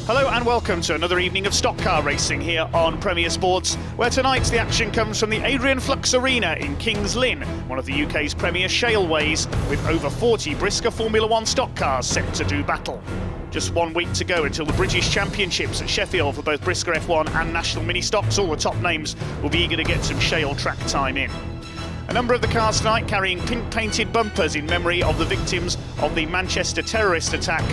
Hello and welcome to another evening of stock car racing here on Premier Sports, where tonight's the action comes from the Adrian Flux Arena in Kings Lynn, one of the UK's premier shaleways, with over 40 BriSCA Formula 1 stock cars set to do battle. Just 1 week to go until the British Championships at Sheffield for both BriSCA F1 and National Ministox. All the top names will be eager to get some shale track time in. A number of the cars tonight carrying pink-painted bumpers in memory of the victims of the Manchester terrorist attack.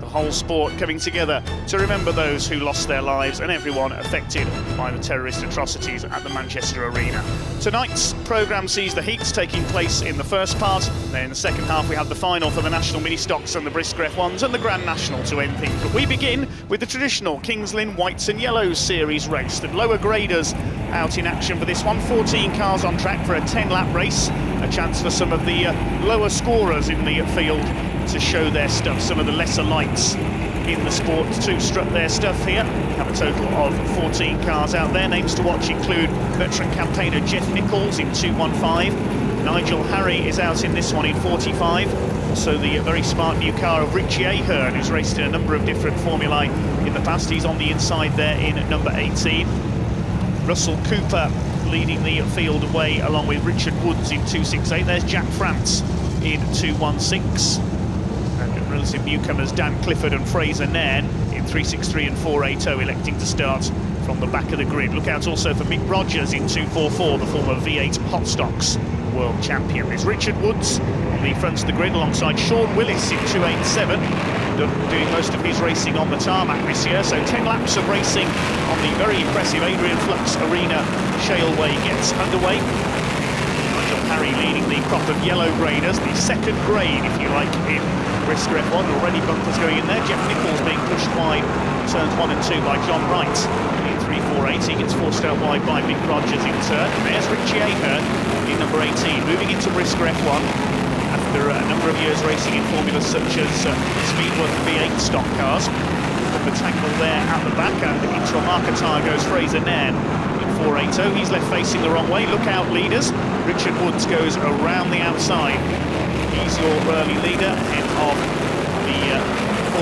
Whole sport coming together to remember those who lost their lives and everyone affected by the terrorist atrocities at the Manchester Arena. Tonight's programme sees the heats taking place in the first part, then in the second half we have the final for the National Ministox and the BriSCA F1s and the Grand National to end things. But we begin with the traditional Kings Lynn Whites and Yellows series race. The lower graders out in action for this one. 14 cars on track for a 10-lap race, a chance for some of the lower scorers in the field to show their stuff, some of the lesser lights in the sport to strut their stuff here. We have a total of 14 cars out there. Names to watch include veteran campaigner Jeff Nichols in 215. Nigel Harry is out in this one in 45. Also the very smart new car of Richie Ahern, who's raced in a number of different formulae in the past. He's on the inside there in number 18. Russell Cooper leading the field away along with Richard Woods in 268. There's Jack France in 216. And relative newcomers Dan Clifford and Fraser Nairn in 363 and 480 electing to start from the back of the grid. Look out also for Mick Rogers in 244, the former V8 Hot Stocks world champion. There's Richard Woods on the front of the grid alongside Sean Willis in 287, doing most of his racing on the tarmac this year. So 10 laps of racing on the very impressive Adrian Flux Arena Shaleway gets underway. Harry leading the crop of yellow graders, the second grade, if you like, in BriSCA F1. Already bumpers going in there. Jeff Nichols being pushed wide, turns 1 and 2 by John Wright in 348. He gets forced out wide by Mick Rogers in turn. And there's Richie Ahern in number 18, moving into BriSCA F1 after a number of years racing in formulas such as Speedworth V8 stock cars. The tangle there at the back, and into a marker tyre goes Fraser Nairn in 480. He's left facing the wrong way. Look out, leaders. Richard Woods goes around the outside. He's your early leader ahead of the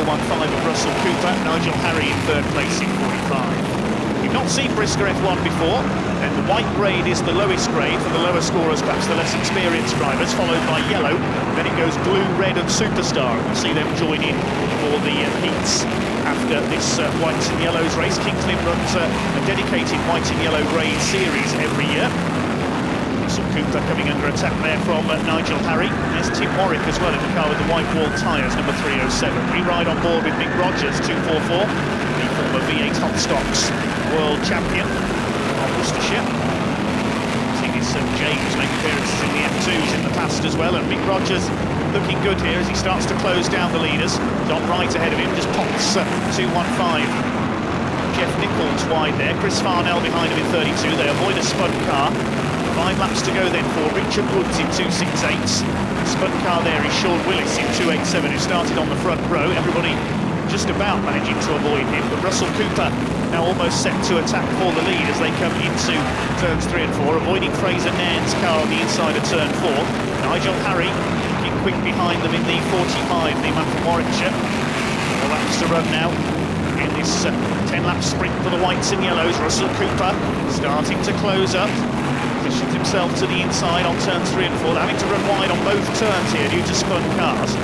415 of Russell Cooper. Nigel Harry in third place in 45. You've not seen BriSCA F1 before, and the white grade is the lowest grade for the lower scorers, perhaps the less experienced drivers, followed by yellow. Then it goes blue, red and superstar. We'll see them join in for the heats after this whites and yellows race. Kings Lynn runs a dedicated white and yellow grade series every year. Russell Cooper coming under attack there from Nigel Harry. There's Tim Warwick as well in the car with the white wall tyres, number 307. We ride on board with Mick Rogers, 244, the former V8 Hot Stocks world champion of Worcestershire. I've seen his son James make appearances in the F2s in the past as well, and Mick Rogers looking good here as he starts to close down the leaders. Don Wright ahead of him, just pops 215. Jeff Nichols wide there, Chris Farnell behind him in 32. They avoid a spun car. 5 laps to go then for Richard Woods in 268. The spun car there is Sean Willis in 287, who started on the front row. Everybody just about managing to avoid him, but Russell Cooper now almost set to attack for the lead as they come into turns 3 and 4, avoiding Fraser Nairn's car on the inside of turn 4. Nigel Harry looking quick behind them in the 45, the man from Warwickshire. 4 laps to run now in this 10-lap sprint for the whites and yellows. Russell Cooper starting to close up. Positions himself to the inside on turns 3 and 4. They're having to run wide on both turns here due to spun cars.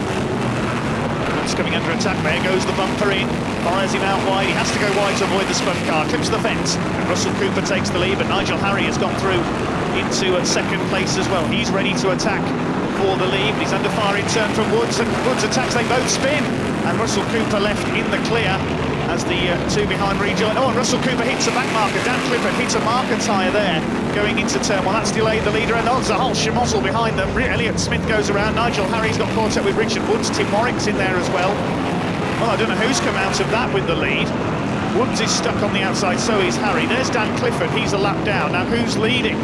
Woods coming under attack there, goes the bumper in, fires him out wide. He has to go wide to avoid the spun car, clips the fence, and Russell Cooper takes the lead, but Nigel Harry has gone through into second place as well. He's ready to attack for the lead, but he's under fire in turn from Woods, and Woods attacks, they both spin, and Russell Cooper left in the clear as the two behind rejoin. Oh, and Russell Cooper hits a back marker. Dan Clifford hits a marker tyre there going into turn 1. That's delayed the leader, and there's a whole schmozzle behind them. Elliott Smith goes around. Nigel Harry's got caught up with Richard Woods. Tim Warwick's in there as well. Well, I don't know who's come out of that with the lead. Woods is stuck on the outside, so is Harry. There's Dan Clifford, he's a lap down. Now who's leading?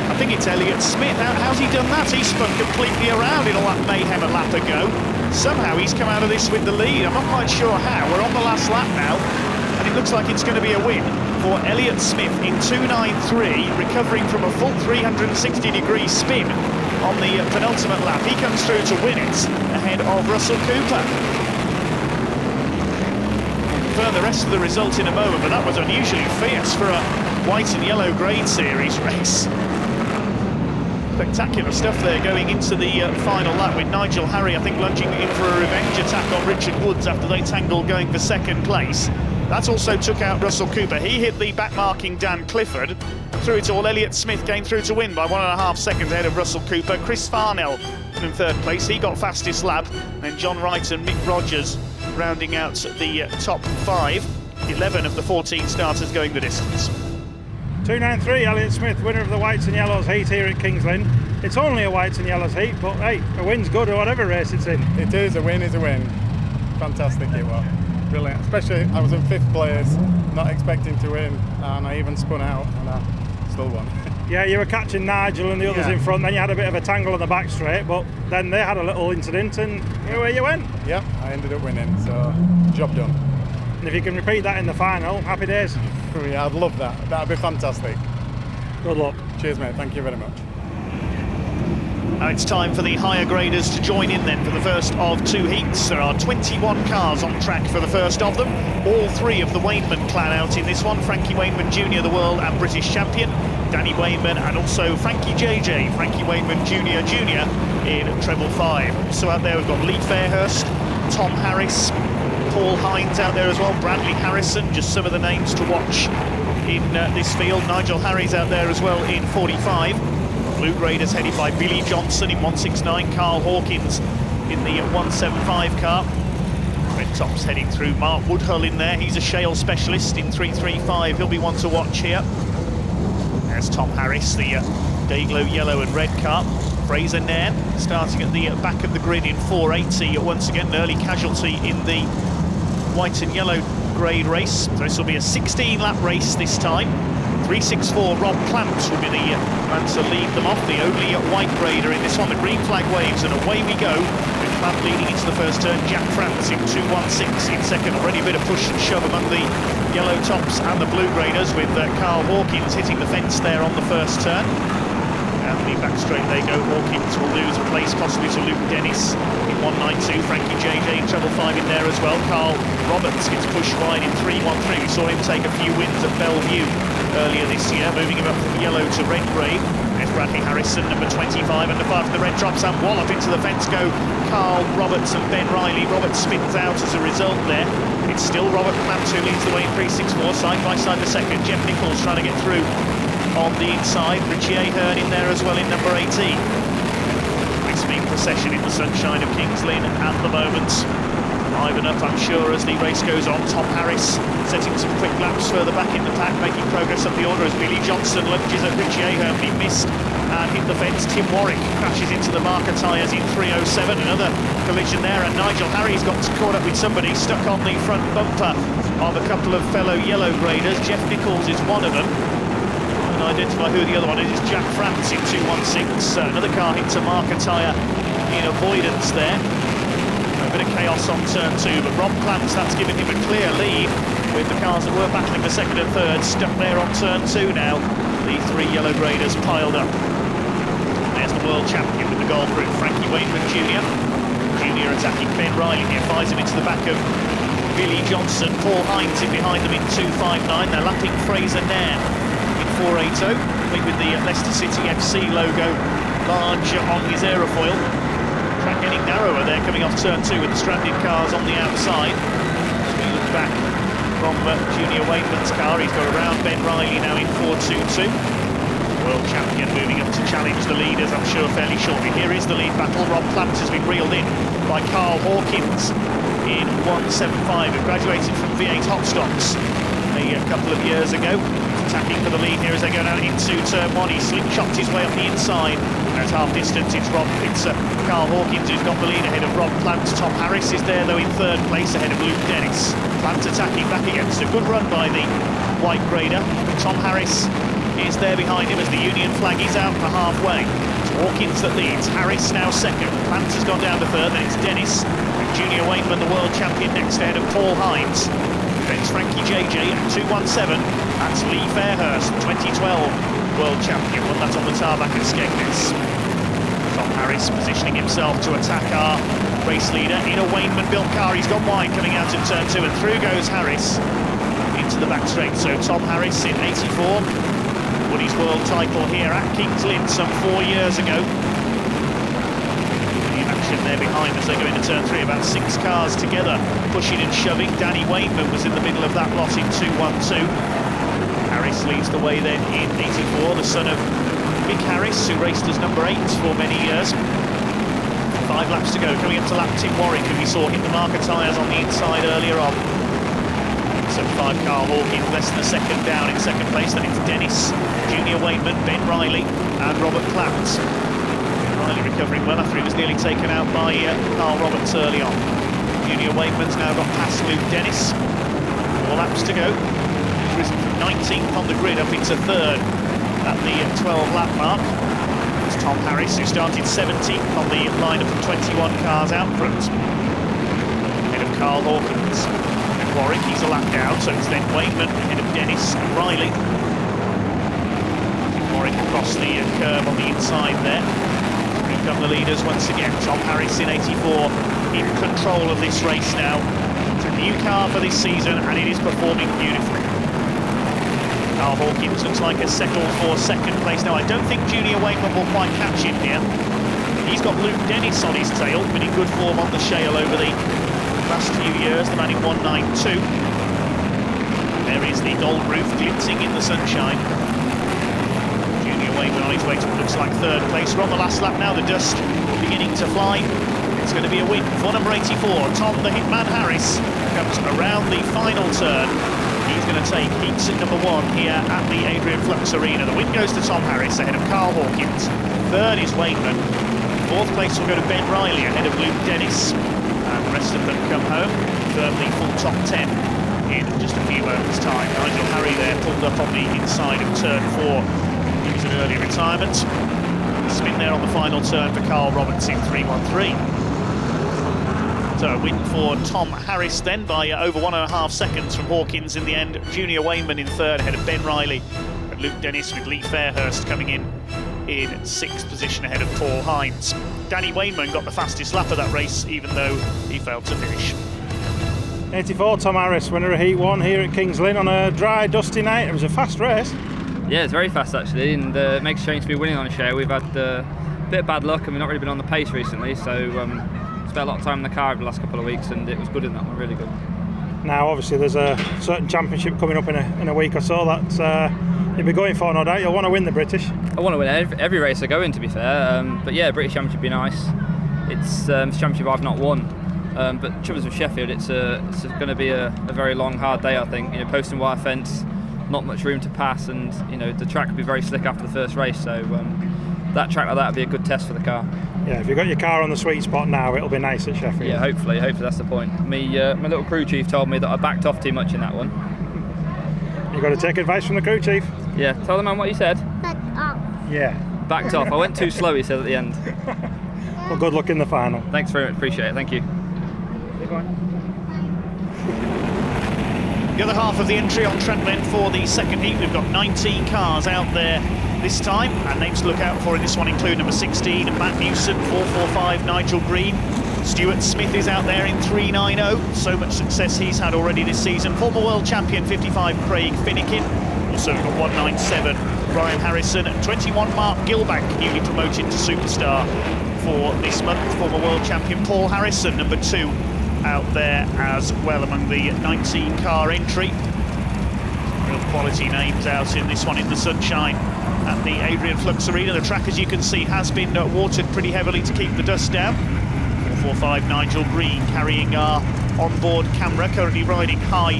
I think it's Elliott Smith. How's he done that? He spun completely around in all that mayhem a lap ago. Somehow he's come out of this with the lead. I'm not quite sure how. We're on the last lap now, and it looks like it's going to be a win for Elliott Smith in 293, recovering from a full 360-degree spin on the penultimate lap. He comes through to win it ahead of Russell Cooper. confirm the rest of the result in a moment, but that was unusually fierce for a white and yellow grade series race. Spectacular stuff there going into the final lap, with Nigel Harry, I think, lunging in for a revenge attack on Richard Woods after they tangled going for second place. That also took out Russell Cooper. He hit the back-marking Dan Clifford. Through it all, Elliott Smith came through to win by 1.5 seconds ahead of Russell Cooper. Chris Farnell in third place, he got fastest lap. And then John Wright and Mick Rogers rounding out the top 5. 11 of the 14 starters going the distance. 293, Elliott Smith, winner of the Whites and Yellows heat here at Kings Lynn. It's only a Whites and Yellows heat, but hey, a win's good or whatever race it's in. It is, a win is a win. Fantastic it was. Brilliant. Especially, I was in 5th place, not expecting to win, and I even spun out, and I still won. Yeah, you were catching Nigel and the others in front, then you had a bit of a tangle on the back straight, but then they had a little incident, and away you went. Yep, I ended up winning, so job done. And if you can repeat that in the final, happy days. Yeah, I'd love that. That'd be fantastic. Good luck. Cheers, mate. Thank you very much. Now it's time for the higher graders to join in then for the first of 2 heats. There are 21 cars on track for the first of them. All 3 of the Wainman clan out in this one. Frankie Wainman Jr., the world and British champion. Danny Wainman and also Frankie JJ, Frankie Wainman Jr. in treble 5. So out there we've got Lee Fairhurst, Tom Harris, Paul Hines out there as well, Bradley Harrison, just some of the names to watch in this field. Nigel Harry's out there as well in 45. Blue graders headed by Billy Johnson in 169, Carl Hawkins in the 175 car. Red Tops heading through, Mark Woodhull in there, he's a shale specialist in 335, he'll be one to watch here. There's Tom Harris, the Dayglow yellow and red car. Fraser Nairn starting at the back of the grid in 480, once again an early casualty in the white and yellow grade race. So this will be a 16-lap race this time. 364 Rob Plant will be the man to lead them off, the only white grader in this one. The green flag waves and away we go, with Plant leading into the first turn. Jack France in 216 in second. Already a bit of push and shove among the yellow tops and the blue graders, with Carl Hawkins hitting the fence there on the first turn. And the back straight they go. Hawkins will lose a place possibly to Luke Dennis in 192. Frankie JJ in treble 5 in there as well. Carl Roberts gets pushed wide in 313. We saw him take a few wins at Bellevue earlier this year, moving him up from yellow to red grade. There's Bradley Harrison, number 25, under 5 for the red drops, and wallop into the fence go Carl Roberts and Ben Riley. Roberts spins out as a result there. It's still Robert Plant who leads the way in 364, side by side the second. Jeff Nichols trying to get through on the inside. Richie Ahern in there as well in number 18. Nice big procession in the sunshine of Kings Lynn at the moment. Liven up, I'm sure, as the race goes on. Tom Harris setting some quick laps further back in the pack, making progress up the order as Billy Johnson lunges at Richie Ahern, but he missed and hit the fence. Tim Warwick crashes into the marker tyres in 307. Another collision there, and Nigel Harry's got caught up with somebody stuck on the front bumper of a couple of fellow yellow graders. Jeff Nichols is one of them. Identify who the other one is. It's Jack France in 216. Another car hits a marker tyre in avoidance there. A bit of chaos on turn 2, but Rob Plant, that's giving him a clear lead, with the cars that were battling for second and third stuck there on turn 2 now. The 3 yellow graders piled up. There's the world champion with the golf route, Frankie Wainman Jr. Jr. attacking Ben Riley here, fires him into the back of Billy Johnson. Paul Hines in behind them in 259. They're lapping Fraser Nairn 480, with the Leicester City FC logo large on his aerofoil. Track getting narrower there coming off turn 2 with the stranded cars on the outside. As we look back from Junior Wainman's car, he's got around Ben Riley now in 422. World champion moving up to challenge the leaders, I'm sure, fairly shortly. Here is the lead battle. Rob Plant has been reeled in by Carl Hawkins in 175, who graduated from V8 Hot Stocks a couple of years ago. Attacking for the lead here as they go down into turn 1. He slingshots his way up the inside. At half distance, it's Carl Hawkins who's got the lead ahead of Rob Plant. Tom Harris is there though in third place ahead of Luke Dennis. Plant attacking back against a good run by the white grader. Tom Harris is there behind him as the Union flag is out for halfway. It's Hawkins that leads. Harris now second. Plant has gone down to third. Then it's Dennis and Junior Wainman, the world champion, next ahead of Paul Hines. Then it's Frankie JJ at 217. That's Lee Fairhurst, 2012 world champion. Won that on the tarmac at Skegness. Tom Harris positioning himself to attack our race leader in a Wayneman-built car. He's gone wide coming out of turn 2, and through goes Harris into the back straight. So Tom Harris in 84 won his world title here at Kings Lynn some 4 years ago. The action there behind as they go into turn 3, about 6 cars together, pushing and shoving. Danny Wayneman was in the middle of that lot in 2-1-2. Harris leads the way then in 84, the son of Mick Harris, who raced as number 8 for many years. 5 laps to go, coming up to lap Tim Warwick, who we saw hit the marker tyres on the inside earlier on. So 5 Carl Hawkins, less than a second down in second place. Then it's Dennis, Junior Wayneman, Ben Riley and Robert Clouds. Riley recovering well after he was nearly taken out by Carl Roberts early on. Junior Wayneman's now got past Luke Dennis. 4 laps to go. He's risen from 19th on the grid up into 3rd at the 12-lap mark. It's Tom Harris, who started 17th on the lineup of 21 cars out front. Ahead of Carl Hawkins. Warwick, he's a lap down, so it's then Wayneman ahead of Dennis and Riley. Warwick across the curve on the inside there. Here come the leaders once again. Tom Harris in 84 in control of this race now. It's a new car for this season and it is performing beautifully. Carl Hawkins looks like a settled for second place. Now I don't think Junior Wayneman will quite catch him here. He's got Luke Dennis on his tail, been in good form on the shale over the last few years, the man in 192. There is the gold roof glitzing in the sunshine. Junior Wayneman on his way to what looks like 3rd place. We're on the last lap now, the dust beginning to fly. It's going to be a win for number 84. Tom the Hitman Harris comes around the final turn. He's going to take heat seat number 1 here at the Adrian Flux Arena. The win goes to Tom Harris ahead of Carl Hawkins. 3rd is Wayneman. 4th place will go to Ben Riley ahead of Luke Dennis. And the rest of them come home, firmly full top 10 in just a few moments' time. Nigel Harry there pulled up on the inside of turn 4. He was an early retirement. Spin there on the final turn for Carl Roberts in 3-1-3. So a win for Tom Harris then by over 1.5 seconds from Hawkins in the end. Junior Wayneman in 3rd ahead of Ben Riley. And Luke Dennis with Lee Fairhurst coming in 6th position ahead of Paul Hines. Danny Wayneman got the fastest lap of that race, even though he failed to finish. 84, Tom Harris, winner of Heat 1 here at Kings Lynn on a dry, dusty night. It was a fast race. Yeah, it's very fast actually, and it makes a change to be winning on a show. We've had a bit of bad luck and we've not really been on the pace recently, so spent a lot of time in the car over the last couple of weeks, and it was good in that one, really good. Now, obviously, there's a certain championship coming up in a week or so that you'll be going for, no doubt. You'll want to win the British. I want to win every race I go in, to be fair. But yeah, British Championship would be nice. It's a championship I've not won. But troubles with Sheffield, it's going to be a very long, hard day, I think. You know, posting wire fence, not much room to pass, and you know the track will be very slick after the first race. So that track like that would be a good test for the car. Yeah, if you've got your car on the sweet spot now, it'll be nice at Sheffield. Yeah, hopefully that's the point. My little crew chief told me that I backed off too much in that one. You've got to take advice from the crew chief. Yeah, tell the man what you said. Back off. Yeah. Backed off. I went too slow, he said at the end. Well, good luck in the final. Thanks very much, appreciate it, thank you. The other half of the entry on Trent Lynn for the second heat. We've got 19 cars out there this time, and names to look out for in this one include number 16, Matt Newson, 445, Nigel Green. Stuart Smith is out there in 390. So much success he's had already this season. Former world champion 55, Craig Finnegan. Also we've got 197, Brian Harrison, and 21, Mark Gilbank, newly promoted to superstar for this month. Former world champion Paul Harrison, number 2, out there as well among the 19 car entry. Real quality names out in this one in the sunshine at the Adrian Flux Arena. The track, as you can see, has been watered pretty heavily to keep the dust down. 445 Nigel Green carrying our onboard camera, currently riding high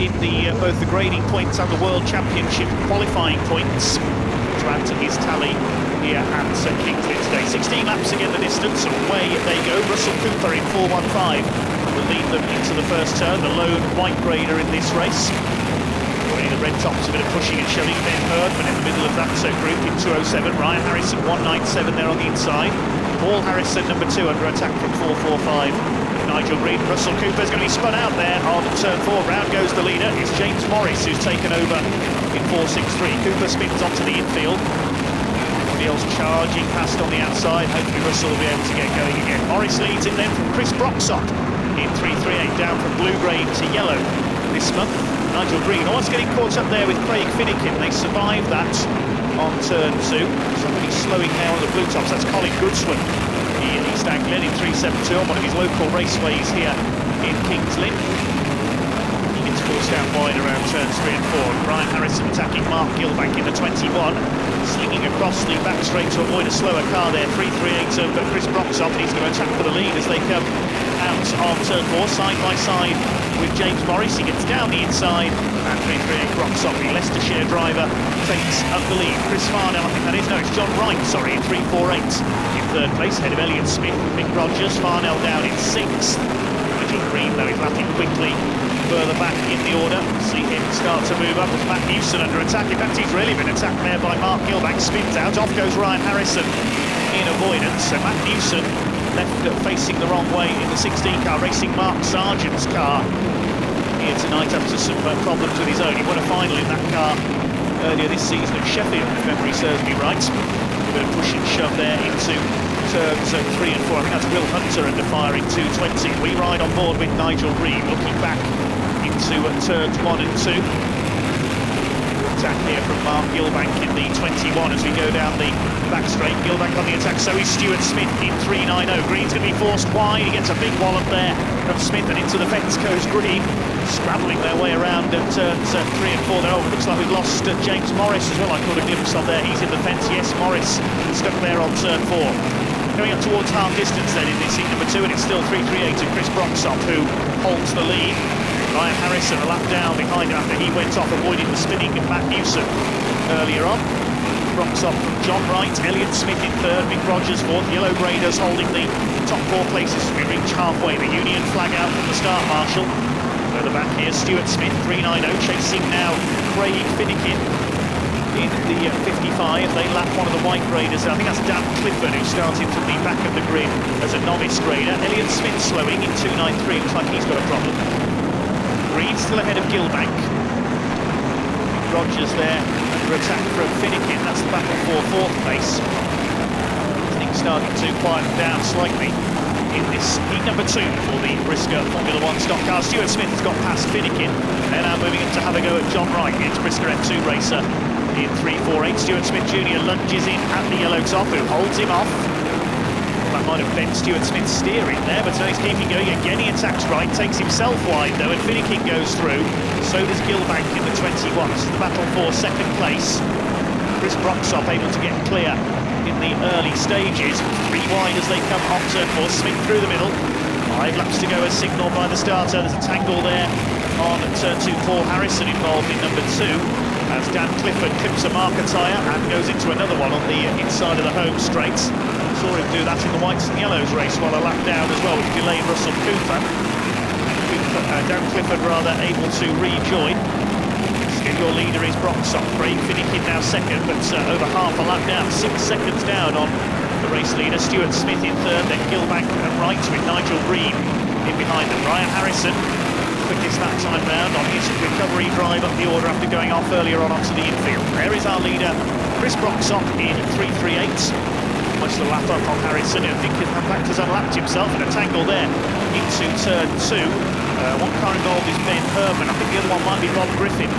in the both the grading points and the World Championship qualifying points to add to his tally here at Kings Lynn today. 16 laps again the distance, and away they go. Russell Cooper in 415 will lead them into the first turn, the lone white grader in this race. Already the red tops a bit of pushing and shoving. Ben Herdman in the middle of that group in 207. Ryan Harrison 197 there on the inside. Paul Harrison number 2 under attack from 445. Nigel Green. Russell Cooper's going to be spun out there on turn 4. Round goes the leader. It's James Morris who's taken over in 463. Cooper spins onto the infield. Steele's charging past on the outside. Hopefully Russell will be able to get going again. Morris leads it then from Chris Broxop in 3.38, down from blue-grey to yellow this month. Nigel Green almost getting caught up there with Craig Finnegan. They survived that on turn 2. Somebody slowing now on the blue tops. That's Colin Goodswin in East Anglia in 3.72 on one of his local raceways here in Kings Lynn. He gets forced out wide around turns 3 and 4. Brian Harrison attacking Mark Gilbank in the 21, slinging across the back straight to avoid a slower car there. 3.38 over Chris Broxop. He's going to attack for the lead as they come out on turn 4, side by side with James Morris. He gets down the inside, and 3.38 Broxop, the Leicestershire driver, takes up the lead. Chris Farnell, I think that is, no, it's John Wright, sorry, in 3.48 in third place, ahead of Elliott Smith and Mick Rogers. Farnell down in 6th. Nigel Green, though, is lapping quickly further back in the order. See him start to move up as Matt Newson under attack. In fact, he's really been attacked there by Mark Gilbank. Spins out, off goes Ryan Harrison in avoidance. So Matt Newson left facing the wrong way in the 16 car, racing Mark Sargent's car here tonight after some problems with his own. He won a final in that car earlier this season at Sheffield, if memory serves me right. A bit of push and shove there into turns 3 and 4. I think that's Will Hunter under fire in 2.20. We ride on board with Nigel Reed, looking back into turns 1 and 2. Attack here from Mark Gilbank in the 21 as we go down the back straight. Gilbank on the attack, so is Stuart Smith in 3.90. Green's going to be forced wide. He gets a big wallop there from Smith, and into the fence goes Green, scrabbling their way around at turns 3 and 4. Oh, it looks like we've lost James Morris as well. I caught a glimpse of there. He's in the fence. Yes, Morris stuck there on turn 4. Going up towards half distance then in this heat number 2, and it's still 3.38 to Chris Broxop, who holds the lead. Ryan Harrison a lap down behind him after he went off, avoiding the spinning of Matt Newson earlier on. Broxop from John Wright, Elliott Smith in 3rd, Mick Rogers 4th, Yellow Graders holding the top 4 places as we reach halfway. The Union flag out from the start marshal. Further back here, Stuart Smith 3.90, chasing now Craig Finnegan in the 55. They lap one of the white graders. I think that's Dan Clifford, who started from the back of the grid as a novice grader. Elliott Smith slowing in 2.93. Looks like he's got a problem. Green still ahead of Gilbank. Rogers there under attack from Finnegan. That's the battle for 4th place. Things starting to quieten down slightly in this heat number 2 for the BriSCA Formula 1 stock car. Stuart Smith has got past Finnegan. They're now moving in to have a go at John Wright, the ex-BriSCA F2 racer in 3.48. Stuart Smith Jr. lunges in at the yellow top, who holds him off. That might have bent Stuart Smith's steering there, but he's keeping going again. He attacks Wright, takes himself wide though, and Finnegan goes through. So does Gilbank in the 21. This is the battle for 2nd place. Chris Broxop able to get clear in the early stages. 3 wide as they come on turn 4. Smith through the middle. 5 laps to go as signalled by the starter. There's a tangle there on turn 2. Paul Harrison involved in number 2. As Dan Clifford clips a marker tyre and goes into another one on the inside of the home straight. Saw him do that in the whites and yellows race while a lap down as well, which delayed Russell Cooper. Dan Clifford rather able to rejoin. Still your leader is Broxop. Craig Finnegan now 2nd, but over half a lap down, 6 seconds down on the race leader. Stuart Smith in 3rd, then Gilbank and Wright with Nigel Reed in behind them. Ryan Harrison quickest that time round on his recovery drive up the order after going off earlier on onto the infield. There is our leader, Chris Broxop in 3.38. Much the lap up on Harrison, I think in fact has unlapped himself in a tangle there into turn 2. One car involved is Ben Herman. I think the other one might be Rob Griffin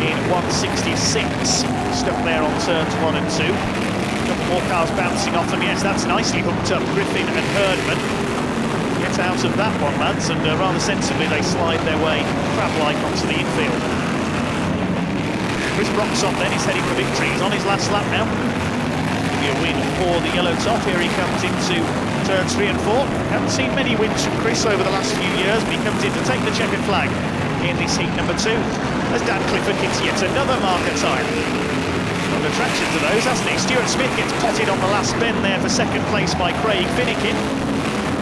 in 166. Stuck there on turns 1 and 2. A couple more cars bouncing off them. Yes, that's nicely hooked up, Griffin and Herdman. Get out of that one, lads, and rather sensibly they slide their way crab-like onto the infield. Chris Broxop then is heading for victory. He's on his last lap now. Be a win for the yellow top. Here he comes into turns 3 and 4. Haven't seen many wins from Chris over the last few years, but he comes in to take the checkered flag in this heat number 2. As Dan Clifford hits yet another marker time. Got attraction to those, hasn't he? Stuart Smith gets potted on the last bend there for 2nd place by Craig Finnegan.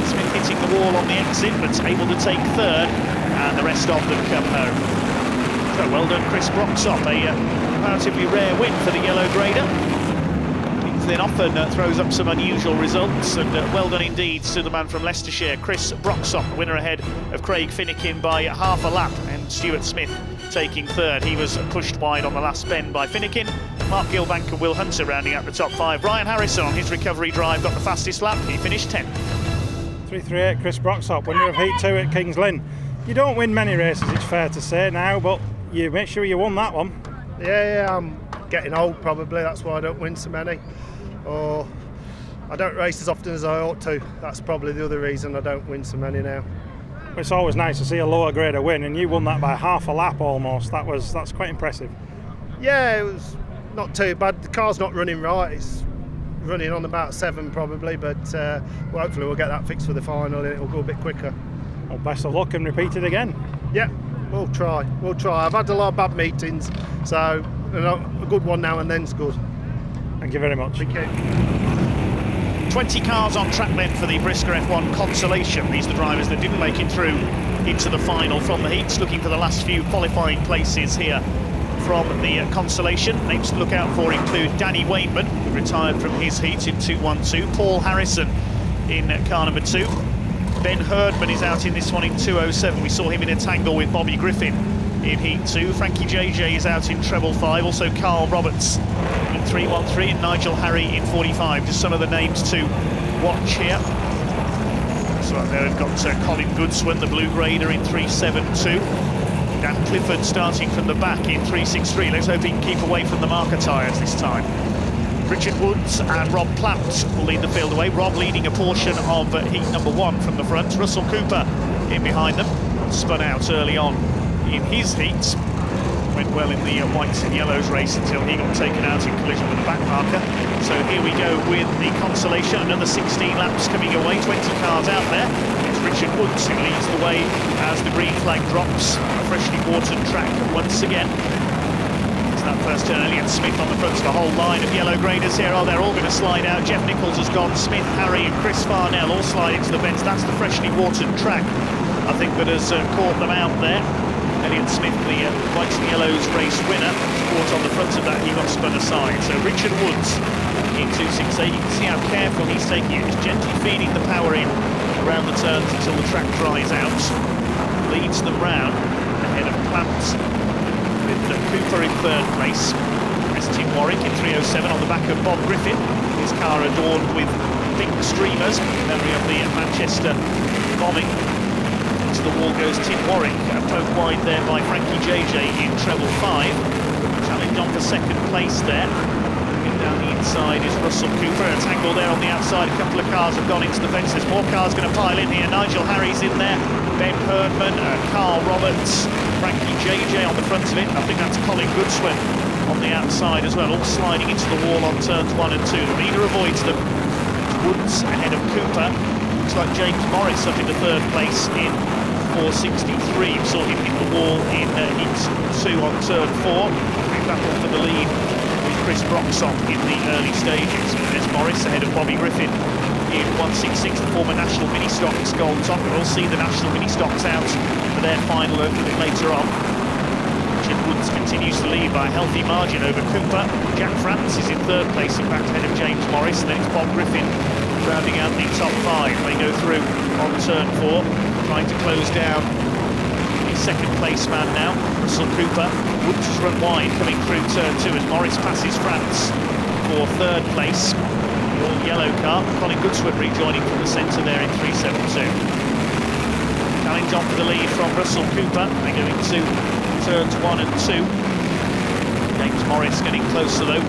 Smith hitting the wall on the exit, but able to take 3rd, and the rest of them come home. So well done, Chris Broxop. A comparatively rare win for the yellow grader. Then often throws up some unusual results, and well done indeed to the man from Leicestershire, Chris Broxop, winner ahead of Craig Finnegan by half a lap, and Stuart Smith taking third. He was pushed wide on the last bend by Finnegan. Mark Gilbank and Will Hunter rounding out the top 5. Ryan Harrison on his recovery drive got the fastest lap. He finished 10th. 3:38, Chris Broxop, winner of Heat 2 at Kings Lynn. You don't win many races, it's fair to say now, but you make sure you won that one. Yeah, I'm getting old probably, that's why I don't win so many. Or I don't race as often as I ought to. That's probably the other reason I don't win so many now. It's always nice to see a lower grader win, and you won that by half a lap almost. That's quite impressive. Yeah, it was not too bad. The car's not running right. It's running on about 7 probably, but well, hopefully we'll get that fixed for the final and it'll go a bit quicker. Well, best of luck and repeat it again. Yeah, we'll try. I've had a lot of bad meetings, so a good one now and then's good. Thank you very much. Thank you. 20 cars on track then for the BriSCA F1 Consolation. These are the drivers that didn't make it through into the final from the heats, looking for the last few qualifying places here from the Consolation. Names to look out for include Danny Wainman, who retired from his heat in 212, Paul Harrison in car number 2. Ben Herdman is out in this one in 207. We saw him in a tangle with Bobby Griffin in Heat 2. Frankie JJ is out in treble 5. Also Carl Roberts in 313 and Nigel Harry in 45. Just some of the names to watch here. So right there we've got Colin Goodswin, the blue grader, in 372. Dan Clifford starting from the back in 363. Let's hope he can keep away from the marker tyres this time. Richard Woods and Rob Plant will lead the field away. Rob leading a portion of heat number 1 from the front. Russell Cooper in behind them. Spun out early on in his heat. Went well in the whites and yellows race until he got taken out in collision with the back marker. So here we go with the Consolation. Another 16 laps coming away. 20 cars out there. It's Richard Woods who leads the way as the green flag drops. A freshly watered track once again. That first turn, Elliot Smith on the front, the whole line of yellow graders here. Oh, they're all going to slide out. Jeff Nichols has gone. Smith, Harry and Chris Farnell all slide into the bends. That's the freshly watered track, I think, that has caught them out there. Elliot Smith, the whites and yellows race winner, caught on the front of that. He got spun aside. So Richard Woods in 268. You can see how careful he's taking it. Just gently feeding the power in around the turns until the track dries out. Leads them round ahead of Plant, with Cooper in 3rd place. There's Tim Warwick in 307 on the back of Bob Griffin. His car adorned with pink streamers, in memory of the Manchester bombing. Into the wall goes Tim Warwick, poked wide there by Frankie JJ in treble 5. Challenge on for 2nd place there. Getting down the inside is Russell Cooper. A tangle there on the outside. A couple of cars have gone into the fence. There's more cars going to pile in here. Nigel Harry's in there. Ben Herdman, Carl Roberts, Frankie JJ on the front of it. I think that's Colin Goodswin on the outside as well, all sliding into the wall on turns 1 and 2. The leader avoids them. Woods ahead of Cooper. Looks like James Morris up in the 3rd place in 463. We saw him hit the wall in heat 2 on turn 4. Big battle for the lead with Chris Broxop in the early stages. There's Morris ahead of Bobby Griffin in 166, the former national Ministox gold top. We'll see the national Ministox out for their final a little bit later on. Richard Woods continues to lead by a healthy margin over Cooper. Jack France is in 3rd place, in fact, ahead of James Morris. Then it's Bob Griffin rounding out the top 5. They go through on turn 4, trying to close down the 2nd place man now, Russell Cooper. Woods has run wide coming through turn 2 as Morris passes France for 3rd place. All yellow car. Colin Goodswood rejoining from the centre there in 372. Challenge on for the lead from Russell Cooper. They go into turns 1 and 2. James Morris getting closer though.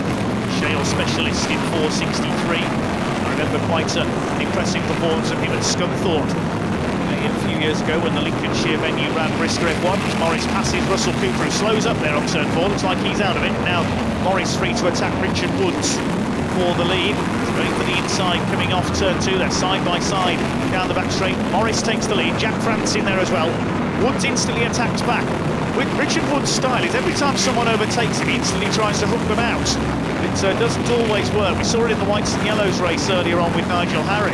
Shale specialist in 463. I remember quite an impressive performance of him at Scunthorpe a few years ago when the Lincolnshire venue ran BriSCA F1. Morris passes Russell Cooper, who slows up there on turn 4. Looks like he's out of it. Now Morris free to attack Richard Woods for the lead. Going for the inside, coming off turn 2. They're side by side down the back straight. Morris takes the lead. Jack France in there as well. Woods instantly attacks back. With Richard Woods' style is every time someone overtakes him, he instantly tries to hook them out. It doesn't always work. We saw it in the whites and yellows race earlier on with Nigel Harry.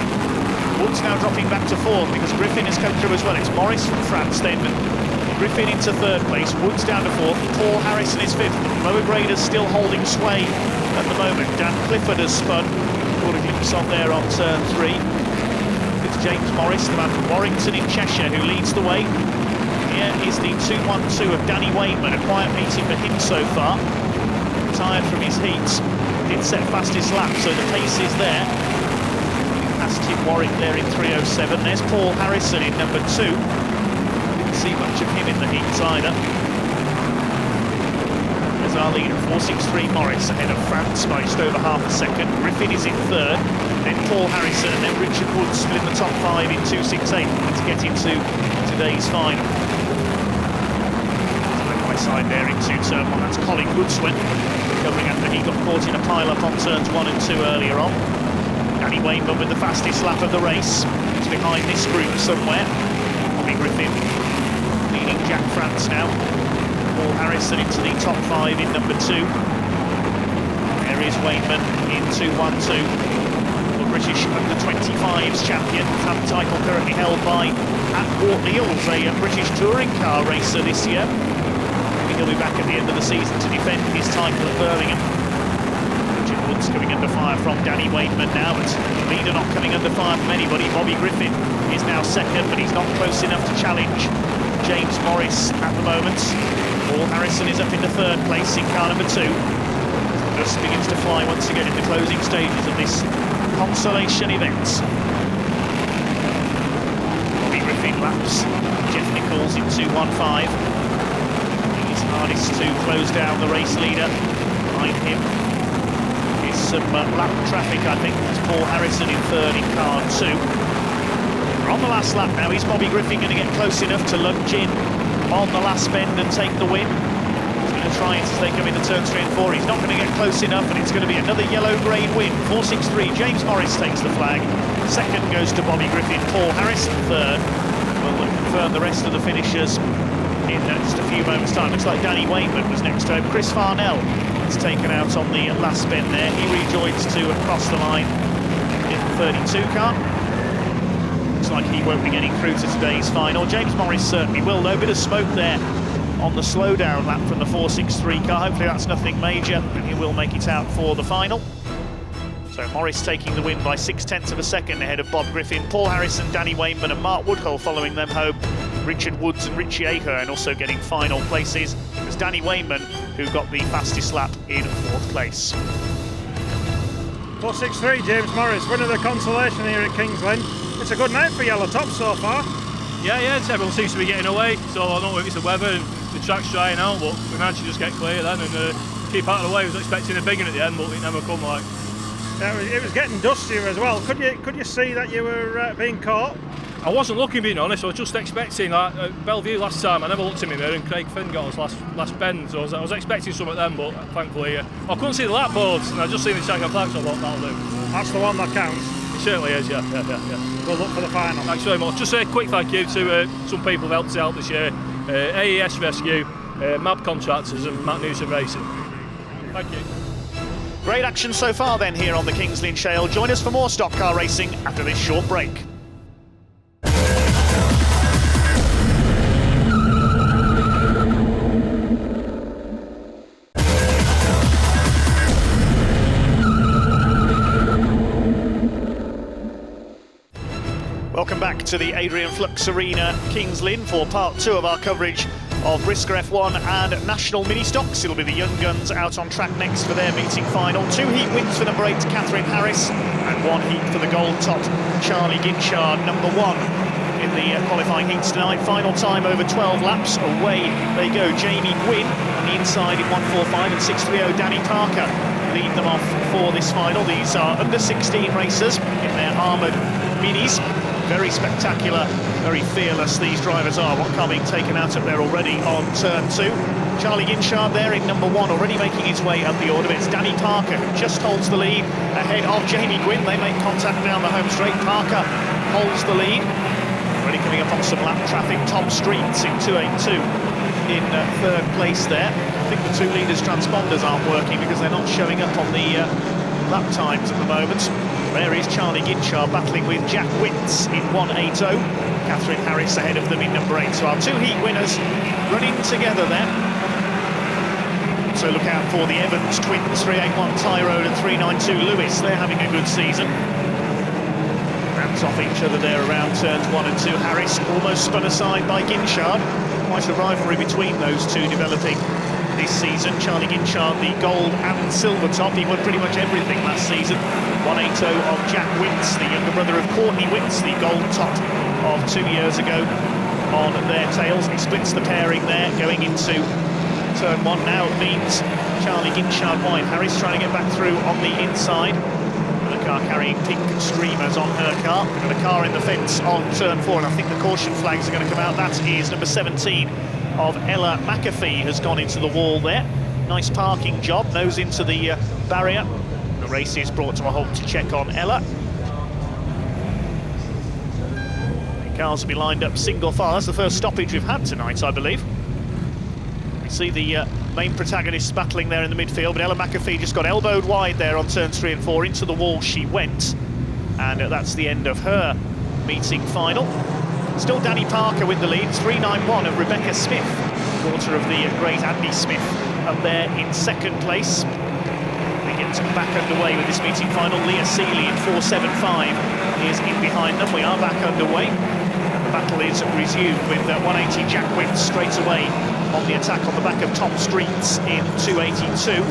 Woods now dropping back to 4th because Griffin has come through as well. It's Morris from France then. Griffin into 3rd place. Woods down to 4th. Paul Harrison is 5th. Lower graders still holding sway at the moment. Dan Clifford has spun. Caught a glimpse on there on turn 3. It's James Morris, the man from Warrington in Cheshire, who leads the way Here is the 2-1-2 of Danny Wainman, a quiet meeting for him so far. Retired from his heats, did set fastest lap, so the pace is there. Past Tim Warwick there in 3:07. There's Paul Harrison in number 2. Didn't see much of him in the heats either. There's our leader, 4.63 Morris, ahead of France by just over half a second. Griffin is in 3rd, then Paul Harrison, and then Richard Woods split in the top 5 in 2.68 to get into today's final. Side there into turn 1, that's Colin Goodswin, covering after he got caught in a pile-up on turns 1 and 2 earlier on. Danny Wainman with the fastest lap of the race. He's behind this group somewhere. Bobby Griffin leading Jack France now. Paul Harrison into the top 5 in number 2. There is Wainman in 2-1-2. The British under-25s champion, top title currently held by At Wortleals, a British touring car racer this year. He'll be back at the end of the season to defend his title at Birmingham. Richard Woods coming under fire from Danny Wainman now, but leader not coming under fire from anybody. Bobby Griffin is now 2nd, but he's not close enough to challenge James Morris at the moment. Paul Harrison is up in the 3rd place in car number 2. Dust begins to fly once again in the closing stages of this consolation event. Bobby Griffin laps Jeff Nichols in 2-1-5. Hardest to close down the race leader. Behind him is some lap traffic, I think. It's Paul Harrison in 3rd in car 2. We're on the last lap now. Is Bobby Griffin going to get close enough to lunge in on the last bend and take the win? He's going to try it as they come into turns 3 and 4. He's not going to get close enough, and it's going to be another yellow grade win. 4.63. James Morris takes the flag. 2nd goes to Bobby Griffin. Paul Harrison 3rd. We'll confirm the rest of the finishers in just a few moments' time. Looks like Danny Wainman was next home. Chris Farnell is taken out on the last bend there. He rejoins to cross the line in the 32 car. Looks like he won't be getting through to today's final. James Morris certainly will, though. Bit of smoke there on the slowdown lap from the 4.63 car. Hopefully that's nothing major, and he will make it out for the final. So Morris taking the win by 0.6 of a second ahead of Bob Griffin. Paul Harrison, Danny Wainman and Mark Woodhull following them home. Richard Woods and Richie Ahern also getting final places. It was Danny Wainman who got the fastest lap in 4th place. 4.63 James Morris, winner of the consolation here at Kings Lynn. It's a good night for Yellow Top so far. Yeah, everyone seems to be getting away, so I don't know if it's the weather and the track's drying out, but we managed to just get clear then and keep out of the way. I was expecting a big one at the end, but it never come like. Yeah, it was getting dustier as well. Could you see that you were being caught? I wasn't looking, being honest. I was just expecting, like at Bellevue last time, I never looked in my mirror and Craig Finn got us last bend, so I was expecting some of them, but thankfully I couldn't see the lap boards and I just seen the checker flag, so I thought that'll do. That's the one that counts. It certainly is, yeah. We'll look for the final. Thanks very much. Just a quick thank you to some people who've helped us out this year. AES Rescue, MAB Contractors and Matt Newson Racing. Thank you. Great action so far then here on the Kings Lynn Shale. Join us for more stock car racing after this short break. Welcome back to the Adrian Flux Arena, Kings Lynn, for part 2 of our coverage of BriSCA F1 and National Ministox. It'll be the young guns out on track next for their meeting final. 2 heat wins for number 8, Catherine Harris, and 1 heat for the gold top, Charlie Ginchard, number 1 in the qualifying heats tonight. Final time over 12 laps. Away they go. Jamie Gwynn on the inside in 1:45 and 6:30. Danny Parker lead them off for this final. These are under 16 racers in their armoured minis. Very spectacular, very fearless these drivers are. One car being taken out up there already on turn 2. Charlie Ginchard there in number 1, already making his way up the order. It's Danny Parker who just holds the lead ahead of Jamie Gwynn. They make contact down the home straight. Parker holds the lead. Already coming up on some lap traffic. Tom Streets in 282 in 3rd place there. I think the 2 leaders' transponders aren't working because they're not showing up on the lap times at the moment. There is Charlie Ginchard battling with Jack Witts in 180. Catherine Harris ahead of them in number 8. So our 2 heat winners running together there. So look out for the Evans twins, 381 Tyrone and 392 Lewis. They're having a good season. Bounce off each other there around turns 1 and 2. Harris almost spun aside by Ginchard. Quite a rivalry between those two developing this season. Charlie Ginchard, the gold and silver top. He won pretty much everything last season. 180 of Jack Wintz, the younger brother of Courtney Wintz, the gold top of 2 years ago on their tails. He splits the pairing there going into turn one. Now it means Charlie Ginchard wide. Harris trying to get back through on the inside. And a car carrying pink streamers on her car. We've got a car in the fence on turn four, and I think the caution flags are going to come out. That is number 17 of Ella McAfee has gone into the wall there. Nice parking job, nose into the barrier. The race is brought to a halt to check on Ella. The cars will be lined up single file. That's the first stoppage we've had tonight, I believe. We see the main protagonists battling there in the midfield, but Ella McAfee just got elbowed wide there on turns 3 and 4. Into the wall she went, and that's the end of her meeting final. Still Danny Parker with the lead. It's 3.91 of Rebecca Smith, daughter of the great Andy Smith, up there in second place. We get back underway with this meeting final. Leah Seeley in 4.75 is in behind them. We are back underway. The battle is resumed with 180 Jack Wintz straight away on the attack on the back of Tom Streets in 2.82.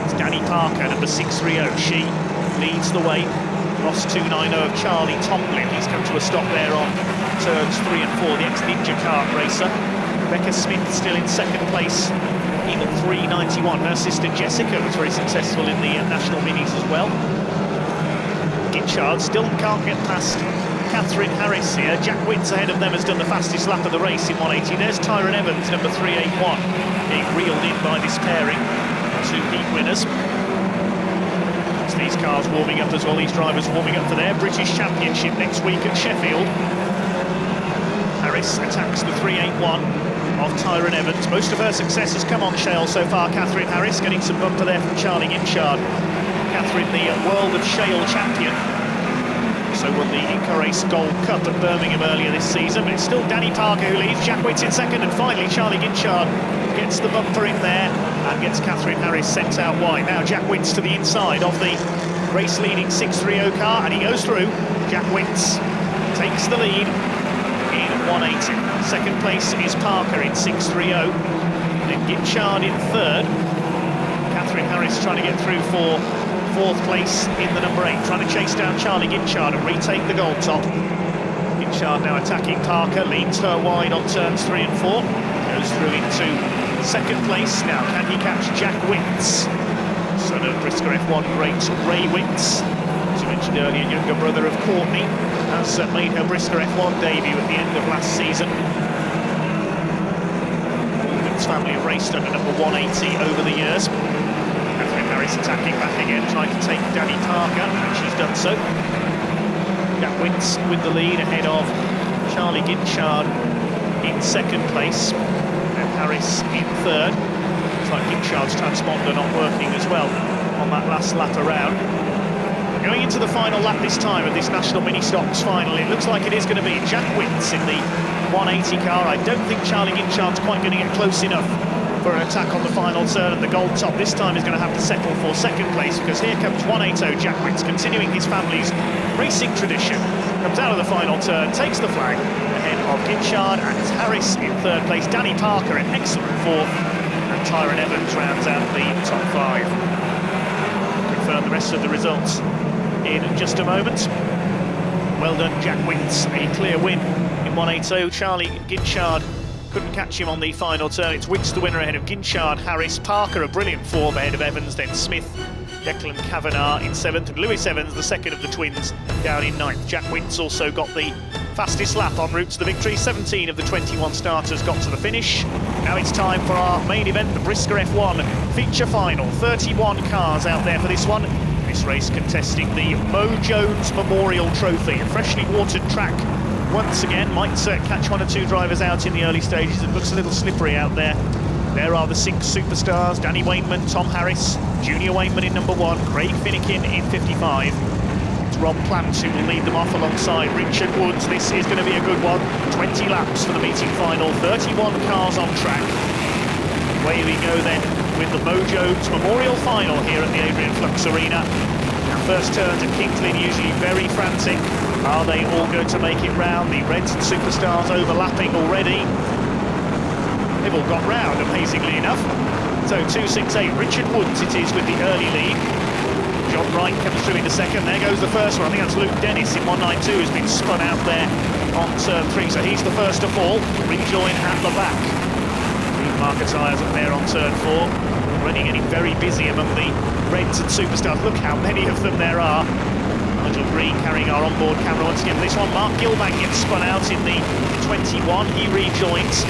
It's Danny Parker, number 630. She leads the way. Lost 2.90 of Charlie Tomlin. He's come to a stop there on turns 3 and 4, the ex-Ninja Kart racer. Rebecca Smith still in second place in 3.91. Her sister Jessica was very successful in the National Minis as well. Ginchard still can't get past Catherine Harris here. Jack Wintz ahead of them has done the fastest lap of the race in 180. There's Tyrone Evans, number 381, being reeled in by this pairing. 2 heat winners. These cars warming up as well, these drivers warming up for their British Championship next week at Sheffield. Harris attacks the 381 of Tyrone Evans. Most of her success has come on shale so far. Catherine Harris getting some bumper there from Charlie Ginchard. Catherine, the World of Shale champion, also won the Inca Race Gold Cup at Birmingham earlier this season, but it's still Danny Parker who leads. Jack Wintz in second, and finally Charlie Ginchard gets the bumper in there and gets Catherine Harris sent out wide. Now Jack Wintz to the inside of the race-leading 630 car, and he goes through. Jack Wintz takes the lead in 180. Second place is Parker in 630. Then Ginchard in third. Catherine Harris trying to get through for fourth place in the number 8, trying to chase down Charlie Ginchard and retake the gold top. Ginchard now attacking Parker, leads her wide on turns 3 and 4. Goes through into second place. Now can he catch Jack Wintz, son of BriSCA F1 great Ray Wintz, as you mentioned earlier, younger brother of Courtney, has made her BriSCA F1 debut at the end of last season. Wintz family have raced under number 180 over the years. Catherine Harris attacking back again, trying to take Danny Parker, and she's done so. Jack Wintz with the lead ahead of Charlie Ginchard in second place, and Harris in third. Looks like Ginchard's transponder not working as well on that last lap around. Going into the final lap this time of this National Ministox final, it looks like it is going to be Jack Wintz in the 180 car. I don't think Charlie Ginchard's quite going to get close enough for an attack on the final turn, and the gold top this time is going to have to settle for second place, because here comes 180 Jack Wintz, continuing his family's racing tradition. Comes out of the final turn, takes the flag ahead of Ginchard, and it's Harris in third place. Danny Parker in excellent fourth, and Tyrone Evans rounds out the top 5. Confirm the rest of the results in just a moment. Well done Jack Wintz, a clear win in 180. Charlie Ginchard couldn't catch him on the final turn. It's Wintz the winner ahead of Ginchard, Harris, Parker a brilliant fourth ahead of Evans, then Smith, Declan Kavanagh in 7th, and Lewis Evans, the second of the twins, down in 9th. Jack Wintz also got the fastest lap en route to the victory. 17 of the 21 starters got to the finish. Now it's time for our main event, the BriSCA F1 feature final. 31 cars out there for this one. This race contesting the Mo Jones Memorial Trophy, a freshly watered track. Once again, might catch 1 or 2 drivers out in the early stages. It looks a little slippery out there. There are the 6 superstars: Danny Wainman, Tom Harris, Junior Wainman in number 1, Craig Finnegan in 55. It's Rob Plant who will lead them off alongside Richard Woods. This is going to be a good one. 20 laps for the meeting final, 31 cars on track. Away we go then with the Mo Jones Memorial Final here at the Adrian Flux Arena. Now, first turns at Kings Lynn usually very frantic. Are they all going to make it round? The Reds and Superstars overlapping already. They've all got round, amazingly enough. So 268, Richard Woods it is with the early lead. John Wright comes through into second. There goes the first one. I think that's Luke Dennis in 192 who's been spun out there on turn 3. So he's the first to fall. Rejoin at the back. Three marker tyres up there on turn 4. Already getting very busy among the Reds and Superstars. Look how many of them there are. Nigel Green carrying our onboard camera once again. This one, Mark Gilbank gets spun out in the 21. He rejoins.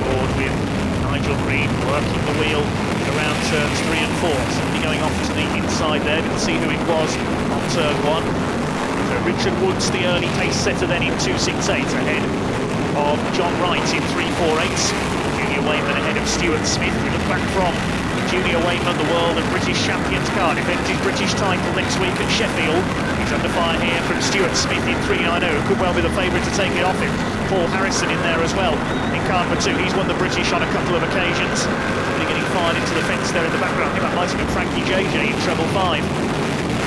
Board with Nigel Green working the wheel around turns 3 and 4. Somebody going off to the inside there. Didn't see who it was on turn 1. So Richard Woods, the early pace setter, then in 268 ahead of John Wright in 348. Junior Wayman ahead of Stuart Smith. We look back from Junior Wayman, the world and British champions car, defends his British title next week at Sheffield. He's under fire here from Stuart Smith in 390, who could well be the favourite to take it off him. Paul Harrison in there as well in car number 2. He's won the British on a couple of occasions. Really getting fired into the fence there in the background. I think that might have been Frankie JJ in treble 5.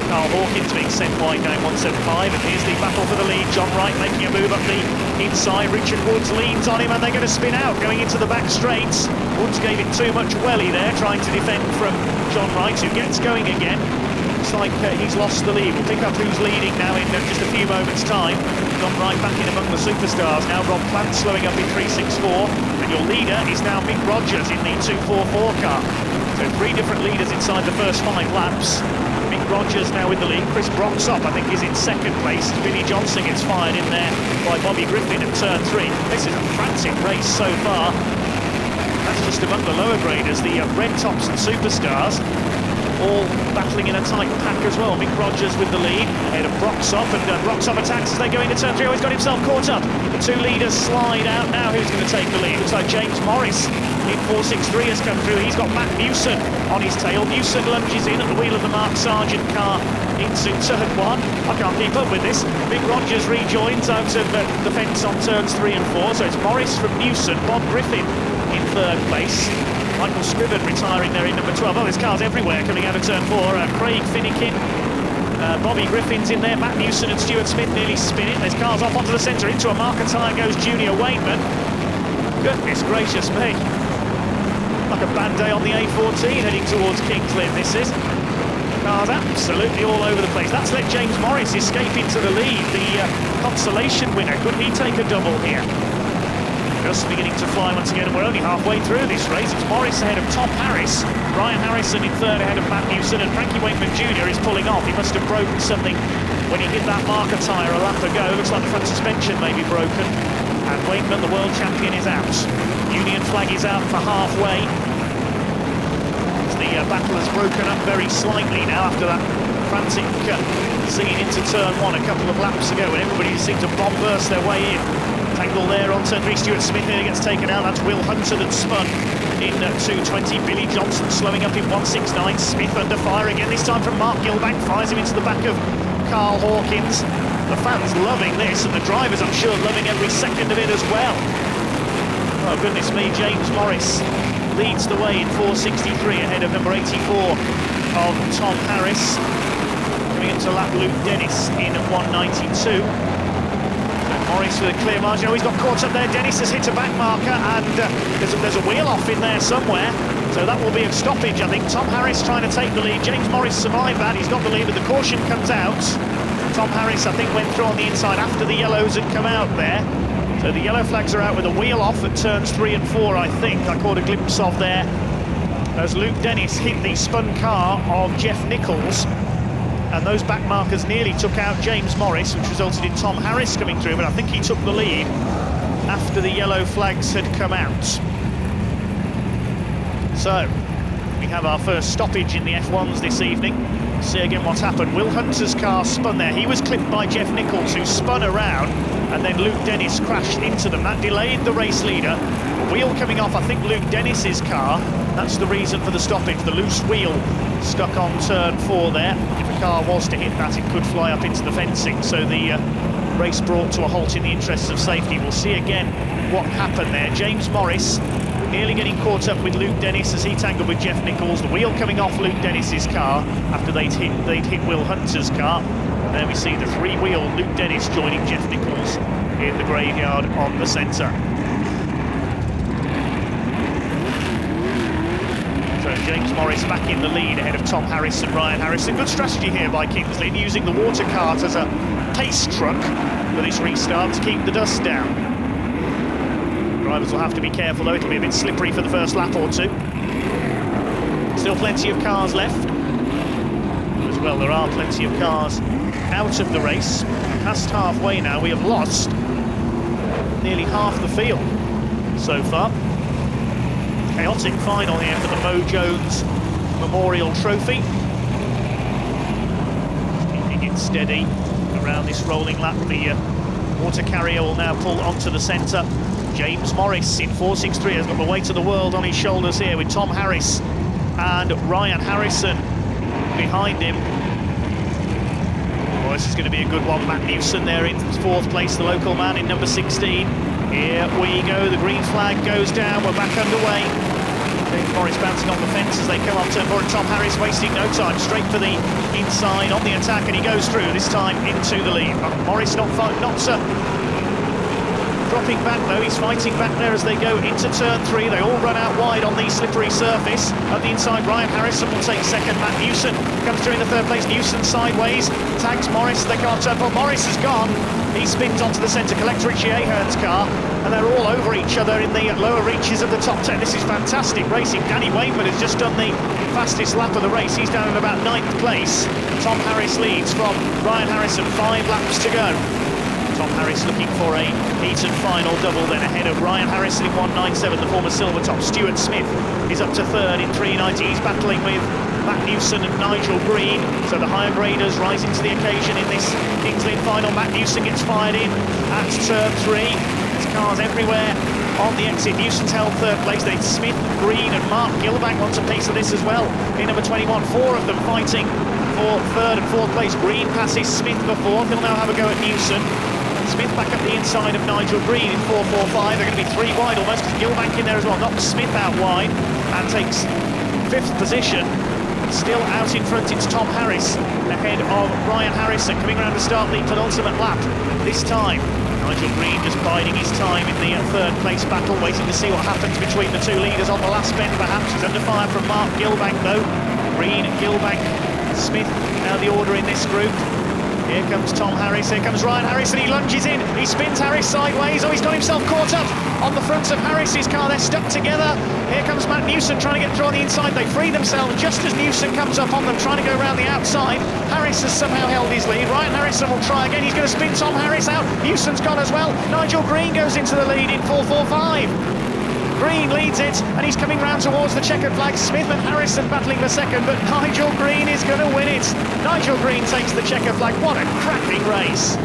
Carl Hawkins being sent wide going 175, and here's the battle for the lead. John Wright making a move up the inside. Richard Woods leans on him and they're going to spin out going into the back straights. Woods gave it too much welly there, trying to defend from John Wright, who gets going again. Looks like he's lost the lead. We'll pick up who's leading now in just a few moments' time. John Wright back in among the superstars. Now Rob Plant slowing up in 364, and your leader is now Mick Rogers in the 244 car. So 3 different leaders inside the first 5 laps. Mick Rogers now in the lead. Chris Broxop, I think, is in second place. Billy Johnson gets fired in there by Bobby Griffin at turn 3. This is a frantic race so far. That's just among the lower graders. The Red Tops and Superstars all battling in a tight pack as well. Mick Rogers with the lead ahead of Broxop, and Broxop attacks as they go into turn 3. Oh, he's got himself caught up. The 2 leaders slide out now. Who's going to take the lead? Looks like James Morris in 463 has come through. He's got Matt Newson on his tail. Newson lunges in at the wheel of the Mark Sargent car into turn 1. I can't keep up with this. Mick Rogers rejoins out of the fence on turns 3 and 4. So it's Morris from Newson, Bob Griffin in 3rd place. Michael Scriven retiring there in number 12. Oh, there's cars everywhere coming out of turn 4. Craig Finnegan, Bobby Griffin's in there. Matt Newson and Stuart Smith nearly spinning. There's cars off onto the centre. Into a marker tyre goes Junior Wayman. Goodness gracious me. Like a bad day on the A14 heading towards Kings Lynn, this is. Cars absolutely all over the place. That's let James Morris escape into the lead. The consolation winner. Could he take a double here? Just beginning to fly once again, and we're only halfway through this race. It's Morris ahead of Tom Harris, Brian Harrison in 3rd ahead of Matt Newson, and Frankie Wakeman Jr. is pulling off. He must have broken something when he hit that marker tyre a lap ago. Looks like the front suspension may be broken, and Wakeman, the world champion, is out. Union flag is out for halfway. The battle has broken up very slightly now after that frantic scene into turn 1 a couple of laps ago, when everybody seemed to bomb burst their way in. Tangle there on turn 3. Stuart Smith nearly gets taken out. That's Will Hunter that spun in 220. Billy Johnson slowing up in 169. Smith under fire again, this time from Mark Gilbank. Fires him into the back of Carl Hawkins. The fans loving this, and the drivers, I'm sure, loving every second of it as well. Oh, goodness me. James Morris leads the way in 463 ahead of number 84 of Tom Harris. Coming into lap, Luke Dennis in 192. Morris with a clear margin. Oh, he's got caught up there. Dennis has hit a back marker, and there's a wheel off in there somewhere. So that will be a stoppage, I think. Tom Harris trying to take the lead. James Morris survived that. He's got the lead, but the caution comes out. Tom Harris, I think, went through on the inside after the yellows had come out there. So the yellow flags are out with a wheel off at turns 3 and 4, I think. I caught a glimpse of there as Luke Dennis hit the spun car of Jeff Nichols. And those back markers nearly took out James Morris, which resulted in Tom Harris coming through, but I think he took the lead after the yellow flags had come out. So, we have our first stoppage in the F1s this evening. See again what's happened. Will Hunter's car spun there. He was clipped by Jeff Nichols, who spun around, and then Luke Dennis crashed into them. That delayed the race leader. A wheel coming off, I think, Luke Dennis's car. That's the reason for the stoppage. The loose wheel stuck on turn 4 there. If the car was to hit that, it could fly up into the fencing. So the race brought to a halt in the interests of safety. We'll see again what happened there. James Morris nearly getting caught up with Luke Dennis as he tangled with Jeff Nichols. The wheel coming off Luke Dennis's car after they'd hit Will Hunter's car. And there we see the three-wheel Luke Dennis joining Jeff Nichols in the graveyard on the centre. So James Morris back in the lead ahead of Tom Harris and Ryan Harrison. Good strategy here by Kings Lynn, using the water cart as a pace truck for this restart to keep the dust down. Drivers will have to be careful though, it'll be a bit slippery for the first lap or two. Still plenty of cars left. As well, there are plenty of cars out of the race. Past halfway now, we have lost nearly half the field so far. Chaotic final here for the Mo Jones Memorial Trophy. Keeping it steady around this rolling lap. The water carrier will now pull onto the centre. James Morris in 4.63 has got the weight of the world on his shoulders here, with Tom Harris and Ryan Harrison behind him. Oh, this is going to be a good one. Matt Newson there in fourth place, the local man in number 16. Here we go, the green flag goes down, we're back underway. James Morris bouncing off the fence as they come off turn 4, and Tom Harris wasting no time, straight for the inside on the attack, and he goes through, this time into the lead. Morris not dropping back though, he's fighting back there as they go into turn 3. They all run out wide on the slippery surface. At the inside, Ryan Harrison will take second. Matt Newson comes through in the third place. Newson sideways, tags Morris, they can't turn 4. Morris has gone. He spins onto the centre, collects Richie Ahern's car, and they're all over each other in the lower reaches of the top 10. This is fantastic racing. Danny Wayman has just done the fastest lap of the race. He's down in about 9th place. Tom Harris leads from Ryan Harrison, 5 laps to go. Tom Harris looking for a heated final double then ahead of Ryan Harrison in 1.97, the former silver top. Stuart Smith is up to third in 3.90. He's battling with Matt Newson and Nigel Green. So the higher graders rising to the occasion in this Kings Lynn final. Matt Newson gets fired in at turn 3. There's cars everywhere on the exit. Newson's held third place. Then Smith, Green and Mark Gilbank want a piece of this as well. In number 21, 4 of them fighting for third and fourth place. Green passes Smith for fourth. He'll now have a go at Newson. Smith back up the inside of Nigel Green in 4.45. They're going to be 3 wide almost, because Gilbank in there as well knocks Smith out wide and takes 5th position. Still out in front, it's Tom Harris ahead of Ryan Harrison coming around to start the penultimate lap this time. Nigel Green just biding his time in the third place battle, waiting to see what happens between the two leaders on the last bend perhaps. He's under fire from Mark Gilbank though. Green, Gilbank, Smith, now the order in this group. Here comes Tom Harris, here comes Ryan Harrison, he lunges in, he spins Harris sideways, oh he's got himself caught up on the front of Harris's car, they're stuck together. Here comes Matt Newson trying to get through on the inside, they free themselves just as Newson comes up on them, trying to go around the outside. Harris has somehow held his lead, Ryan Harrison will try again, he's going to spin Tom Harris out, Newson's gone as well, Nigel Green goes into the lead in 4.45. Green leads it, and he's coming round towards the checkered flag. Smith and Harrison battling for second, but Nigel Green is going to win it. Nigel Green takes the checkered flag. What a cracking race.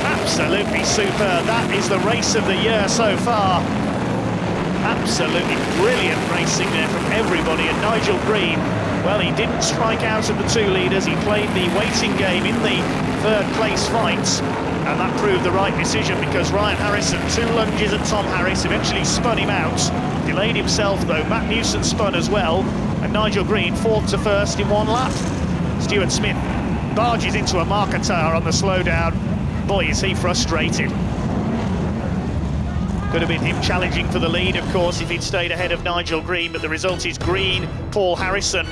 Absolutely superb. That is the race of the year so far. Absolutely brilliant racing there from everybody, and Nigel Green, well, he didn't strike out of the 2 leaders. He played the waiting game in the third place fight. And that proved the right decision, because Ryan Harrison, 2 lunges at Tom Harris, eventually spun him out. Delayed himself though, Matt Newson spun as well, and Nigel Green 4th to 1st in 1 lap. Stuart Smith barges into a marker tower on the slowdown. Boy, is he frustrated. Could have been him challenging for the lead, of course, if he'd stayed ahead of Nigel Green, but the result is Green, Paul Harrison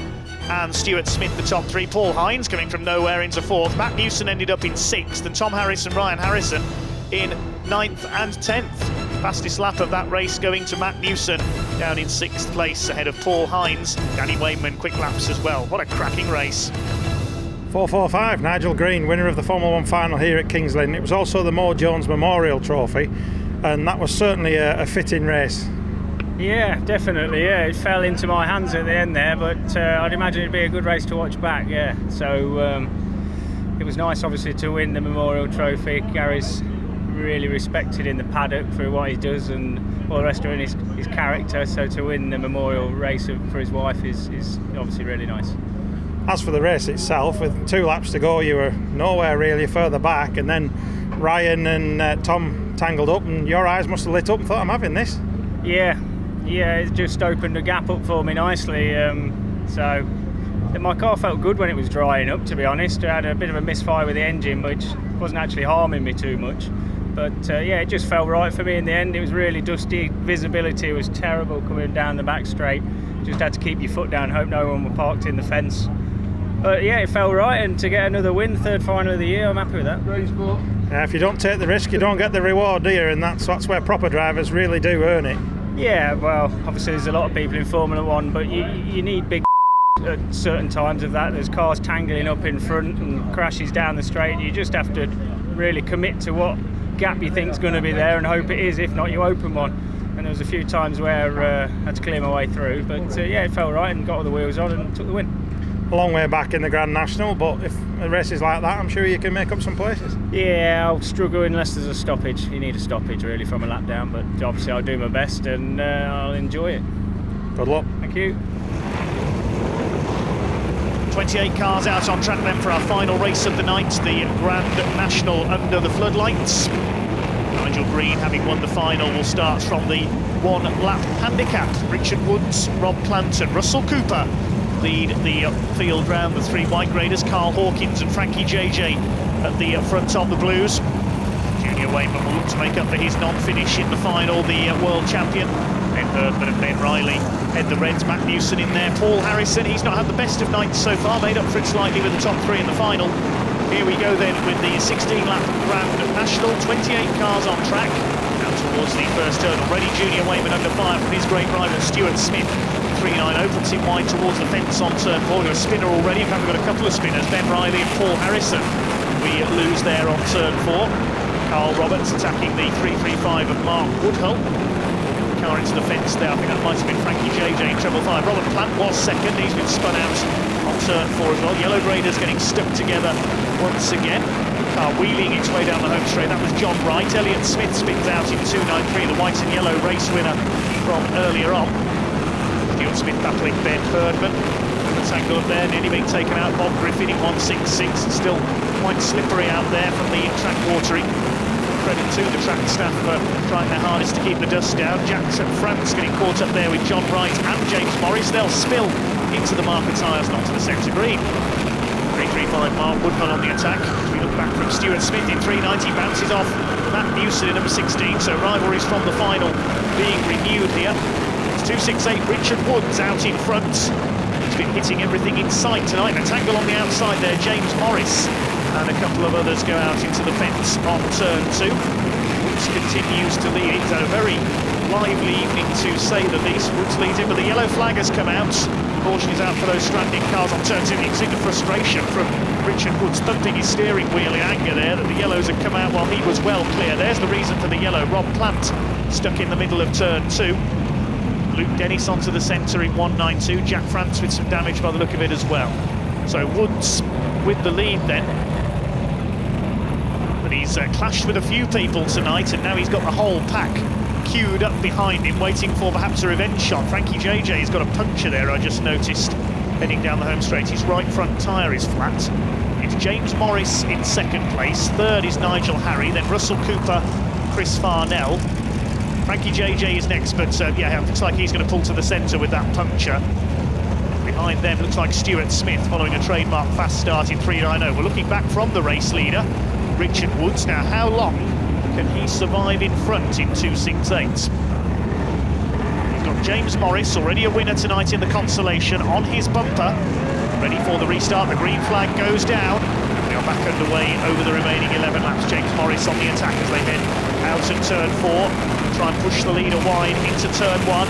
and Stuart Smith the top 3. Paul Hines coming from nowhere into 4th. Matt Newson ended up in 6th, and Tom Harris and Ryan Harrison in 9th and 10th. Fastest lap of that race going to Matt Newson, down in 6th place ahead of Paul Hines. Danny Wayman quick laps as well. What a cracking race. 4.45, Nigel Green, winner of the Formula 1 final here at Kings Lynn. It was also the Mo Jones Memorial Trophy, and that was certainly a fitting race. Yeah, definitely, yeah. It fell into my hands at the end there, but I'd imagine it'd be a good race to watch back, yeah. So it was nice, obviously, to win the Memorial Trophy. Gary's really respected in the paddock for what he does and all the rest of it, his character. So to win the Memorial race for his wife is obviously really nice. As for the race itself, with 2 laps to go, you were nowhere really further back, and then Ryan and Tom tangled up, and your eyes must have lit up and thought, I'm having this. Yeah, Yeah, it just opened a gap up for me nicely. So my car felt good when it was drying up, to be honest. I had a bit of a misfire with the engine, which wasn't actually harming me too much. But yeah, it just felt right for me in the end. It was really dusty. Visibility was terrible coming down the back straight. Just had to keep your foot down, hope no one were parked in the fence. But yeah, it felt right, and to get another win, third final of the year, I'm happy with that. If you don't take the risk, you don't get the reward, do you? And that's where proper drivers really do earn it. Yeah, well, obviously there's a lot of people in Formula One, but you need big at certain times of that. There's cars tangling up in front and crashes down the straight. You just have to really commit to what gap you think's going to be there and hope it is. If not, you open one. And there was a few times where I had to clear my way through, but yeah, it felt right and got all the wheels on and took the win. A long way back in the Grand National, but if a race is like that, I'm sure you can make up some places. Yeah, I'll struggle unless there's a stoppage. You need a stoppage really from a lap down, but obviously I'll do my best and I'll enjoy it. Good luck. Thank you. 28 cars out on track then for our final race of the night, the Grand National under the floodlights. Nigel Green, having won the final, will start from the one-lap handicap. Richard Woods, Rob Clanton, Russell Cooper lead the field round. The three white graders, Carl Hawkins and Frankie JJ at the front of the Blues. Junior Wayman will look to make up for his non-finish in the final. The world champion, Ben Herdman and Ben Riley, head the Reds. Matt Newson in there. Paul Harrison, he's not had the best of nights so far, made up for it slightly with the top three in the final. Here we go then with the 16-lap Grand National, 28 cars on track. Now towards the first turn already. Junior Wayman under fire from his great rival Stuart Smith. 390 puts him wide towards the fence on turn 4. We've got a spinner already. In fact, we've got a couple of spinners, Ben Riley and Paul Harrison. We lose there on turn 4. Carl Roberts attacking the 335 of Mark Woodhull. Car into the fence there. I think that might have been Frankie JJ in treble 5. Robert Plant was second. He's been spun out on turn 4 as well. Yellow graders getting stuck together once again. Car wheeling its way down the home straight. That was John Wright. Elliott Smith spins out in 293, the white and yellow race winner from earlier on. Stuart Smith battling Ben Herdman. The tangle up there, nearly being taken out. Bob Griffin in 166, still quite slippery out there from the track watering. Credit to the track staff for trying their hardest to keep the dust down. Jackson France getting caught up there with John Wright and James Morris. They'll spill into the marker tyres, not to the centre green. 335 Mark Woodhull on the attack. As we look back from Stuart Smith in 390, bounces off Matt Newson in number 16. So rivalries from the final being renewed here. It's 268 Richard Woods out in front. He's been hitting everything in sight tonight. A tangle on the outside there, James Morris. And a couple of others go out into the fence on turn 2. Woods continues to lead. He's had a very lively evening, to say the least. Woods leads in, but the yellow flag has come out. Caution is out for those stranding cars on turn 2. You can see the frustration from Richard Woods thumping his steering wheel in anger there, that the yellows had come out while he was well clear. There's the reason for the yellow. Rob Plant stuck in the middle of turn 2. Luke Dennis onto the centre in 192. Jack France with some damage by the look of it as well. So Woods with the lead then. But he's clashed with a few people tonight, and now he's got the whole pack queued up behind him, waiting for perhaps a revenge shot. Frankie JJ has got a puncture there, I just noticed, heading down the home straight. His right front tyre is flat. It's James Morris in second place. Third is Nigel Harry, then Russell Cooper, Chris Farnell. Frankie JJ is next, but yeah, it looks like he's going to pull to the centre with that puncture. Behind them looks like Stuart Smith following a trademark fast start in 390. We're looking back from the race leader, Richard Woods. Now, how long can he survive in front in 268? He's got James Morris, already a winner tonight in the consolation, on his bumper, ready for the restart. The green flag goes down. We are back underway over the remaining 11 laps. James Morris on the attack as they head out of turn 4. Try and push the leader wide into turn 1.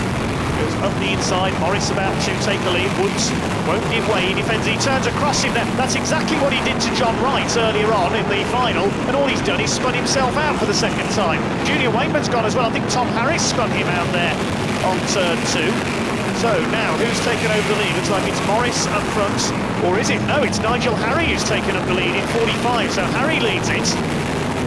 Goes up the inside. Morris about to take the lead. Woods won't give way. He defends. He turns across him there. That's exactly what he did to John Wright earlier on in the final. And all he's done is spun himself out for the second time. Junior Wayman's gone as well. I think Tom Harris spun him out there on turn 2. So now, who's taken over the lead? Looks like it's Morris up front. Or is it? No, it's Nigel Harry who's taken up the lead in 45. So Harry leads it.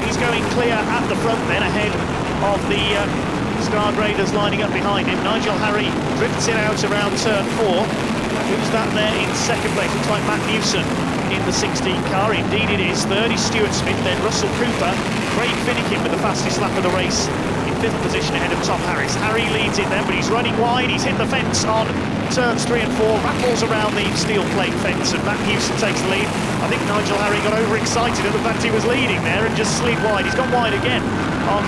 He's going clear at the front then, ahead of the Star Graders lining up behind him. Nigel Harry drifts it out around turn 4. Who's that there in second place? Looks like Matt Newson in the 16 car. Indeed it is. Third is Stuart Smith, then Russell Cooper. Craig Finnegan with the fastest lap of the race in 5th position ahead of Tom Harris. Harry leads it then, but he's running wide. He's hit the fence on turns 3 and 4, rattles around the steel plate fence, and Matt Newson takes the lead. I think Nigel Harry got overexcited at the fact he was leading there and just slid wide. He's gone wide again on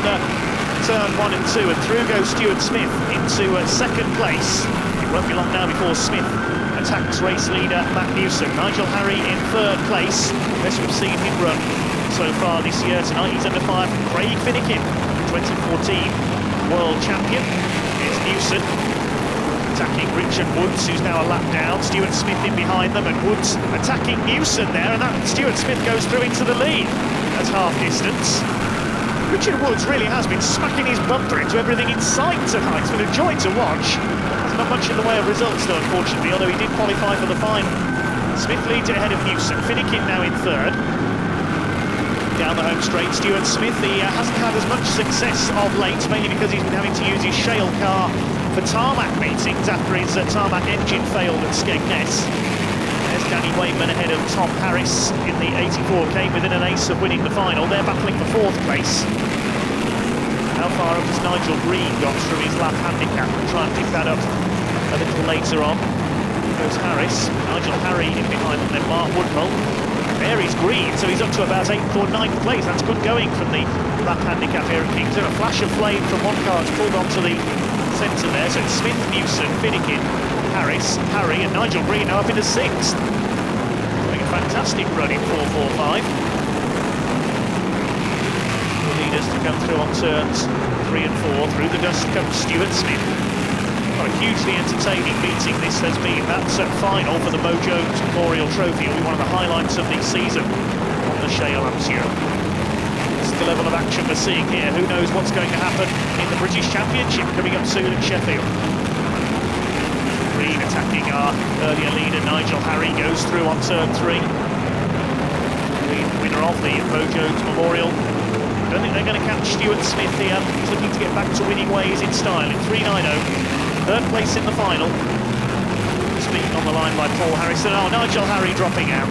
turn 1 and 2, and through goes Stuart Smith into 2nd place. It won't be long now before Smith attacks race leader Matt Newson. Nigel Harry in 3rd place. Best we've seen him run so far this year. Tonight he's under fire from Craig Finnegan, 2014 world champion. Here's Newson attacking Richard Woods, who's now a lap down. Stuart Smith in behind them, and Woods attacking Newson there, and that Stuart Smith goes through into the lead at half distance. Richard Woods really has been smacking his bumper into everything in sight tonight. It's been a joy to watch. There's not much in the way of results though, unfortunately, although he did qualify for the final. Smith leads it ahead of Newson. Finnegan now in 3rd. Down the home straight, Stuart Smith, he hasn't had as much success of late, mainly because he's been having to use his shale car for tarmac meetings after his tarmac engine failed at Skegness. There's Danny Wayman ahead of Tom Harris in the 84k, within an ace of winning the final. They're battling for 4th place. How far up has Nigel Green got through his lap handicap? We'll try and pick that up a little later on. Goes Harris, Nigel Harry in behind them, then Mark Woodhull. There is Green, so he's up to about 8th or 9th place. That's good going from the lap handicap here at Kingston. A flash of flame from one car has pulled onto the centre there. So it's Smith, Newson, Finnegan, Harris, Harry, and Nigel Green now up into 6th. Doing a fantastic run in 4.45. The leaders to come through on turns 3 and 4. Through the dust comes Stuart Smith. What a hugely entertaining meeting this has been. That's a final for the Mo Jones Memorial Trophy. It'll be one of the highlights of the season on the Shale Ampere. It's the level of action we're seeing here. Who knows what's going to happen in the British Championship coming up soon at Sheffield. Green attacking our earlier leader Nigel Harry, goes through on turn 3. The winner of the Mo Jones Memorial. I don't think they're going to catch Stuart Smith here. He's looking to get back to winning ways in style in 3.90. 3rd place in the final. Speed on the line by Paul Harrison. Oh, Nigel Harry dropping out.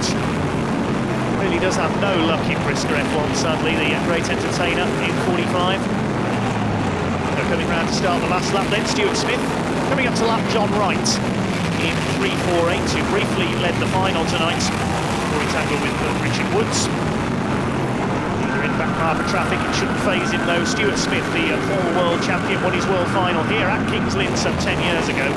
Really does have no luck in BriSCA F1, sadly, the great entertainer in 45. They're coming round to start the last lap then. Stuart Smith coming up to lap John Wright in 3.48, who briefly led the final tonight before he tangled with Richard Woods. In back half of traffic, it shouldn't phase him though. Stuart Smith, the former world champion, won his world final here at Kings Lynn some 10 years ago.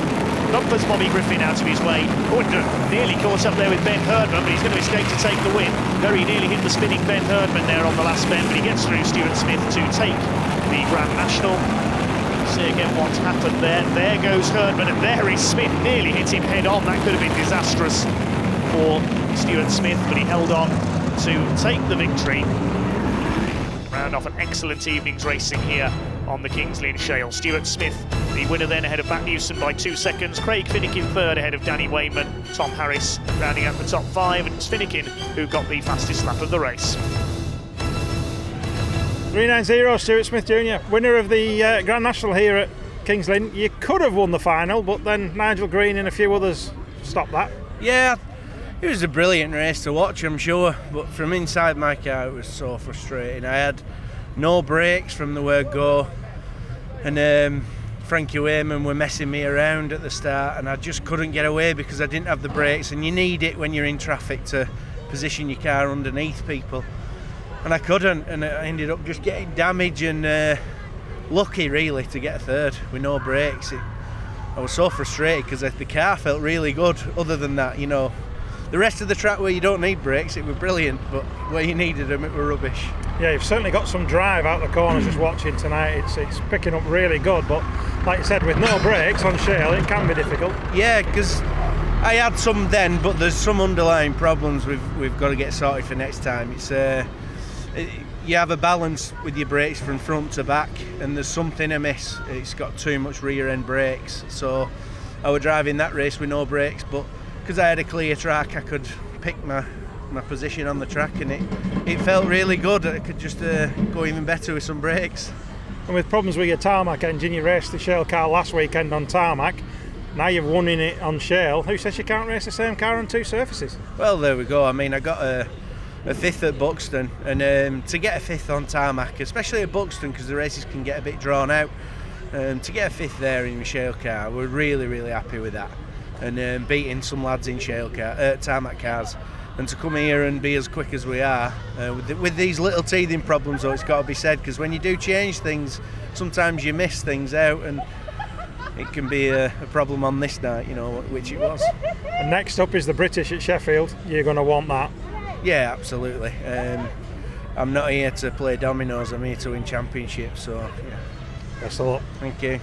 Bumpers Bobby Griffin out of his way. Oh, nearly caught up there with Ben Herdman, but he's going to escape to take the win. Very nearly hit the spinning Ben Herdman there on the last bend, but he gets through Stuart Smith to take the Grand National. See again what's happened there. There goes Herdman, and there is Smith. Nearly hit him head on. That could have been disastrous for Stuart Smith, but he held on to take the victory. Round off an excellent evening's racing here on the Kings Lynn Shale. Stuart Smith, the winner then, ahead of Matt Newson by 2 seconds. Craig Finnegan 3rd ahead of Danny Wayman. Tom Harris rounding out the top 5, and it's Finnegan who got the fastest lap of the race. 3.90, Stuart Smith Jr., winner of the Grand National here at Kings Lynn. You could have won the final, but then Nigel Green and a few others stopped that. Yeah, it was a brilliant race to watch, I'm sure, but from inside my car it was so frustrating. I had no brakes from the word go, and Frankie Wayman were messing me around at the start, and I just couldn't get away because I didn't have the brakes, and you need it when you're in traffic to position your car underneath people, and I couldn't, and I ended up just getting damage, and lucky really to get a 3rd with no brakes. I was so frustrated because the car felt really good. Other than that, you know, the rest of the track where you don't need brakes, it was brilliant, but where you needed them, it were rubbish. Yeah, you've certainly got some drive out the corners just watching tonight. It's picking up really good, but like you said, with no brakes on shale, it can be difficult. Yeah, because I had some then, but there's some underlying problems we've got to get sorted for next time. It's you have a balance with your brakes from front to back, and there's something amiss. It's got too much rear end brakes, so I was driving that race with no brakes, but because I had a clear track, I could pick my position on the track, and it felt really good. I could just go even better with some brakes. And with problems with your tarmac engine, you raced the shale car last weekend on tarmac. Now you've won in it on shale. Who says you can't race the same car on 2 surfaces? Well, there we go. I mean, I got a fifth at Buxton, and to get a fifth on tarmac, especially at Buxton because the races can get a bit drawn out, to get a fifth there in the shale car, we're really happy with that, and beating some lads in tarmac cars, and to come here and be as quick as we are with these little teething problems, though, it's got to be said, because when you do change things, sometimes you miss things out, and it can be a problem on this night, you know, which it was. And next up is the British at Sheffield. You're going to want that. Yeah, absolutely. I'm not here to play dominoes, I'm here to win championships, so yeah. Best of luck. Thank you.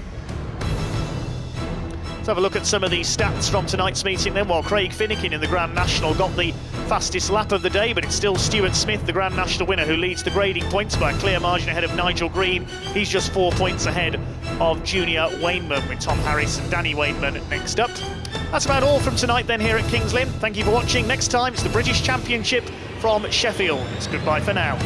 Let's have a look at some of the stats from tonight's meeting then. While Craig Finnegan in the Grand National got the fastest lap of the day, but it's still Stuart Smith, the Grand National winner, who leads the grading points by a clear margin ahead of Nigel Green. He's just 4 points ahead of Junior Wainman, with Tom Harris and Danny Wainman next up. That's about all from tonight then here at Kings Lynn. Thank you for watching. Next time it's the British Championship from Sheffield. It's goodbye for now.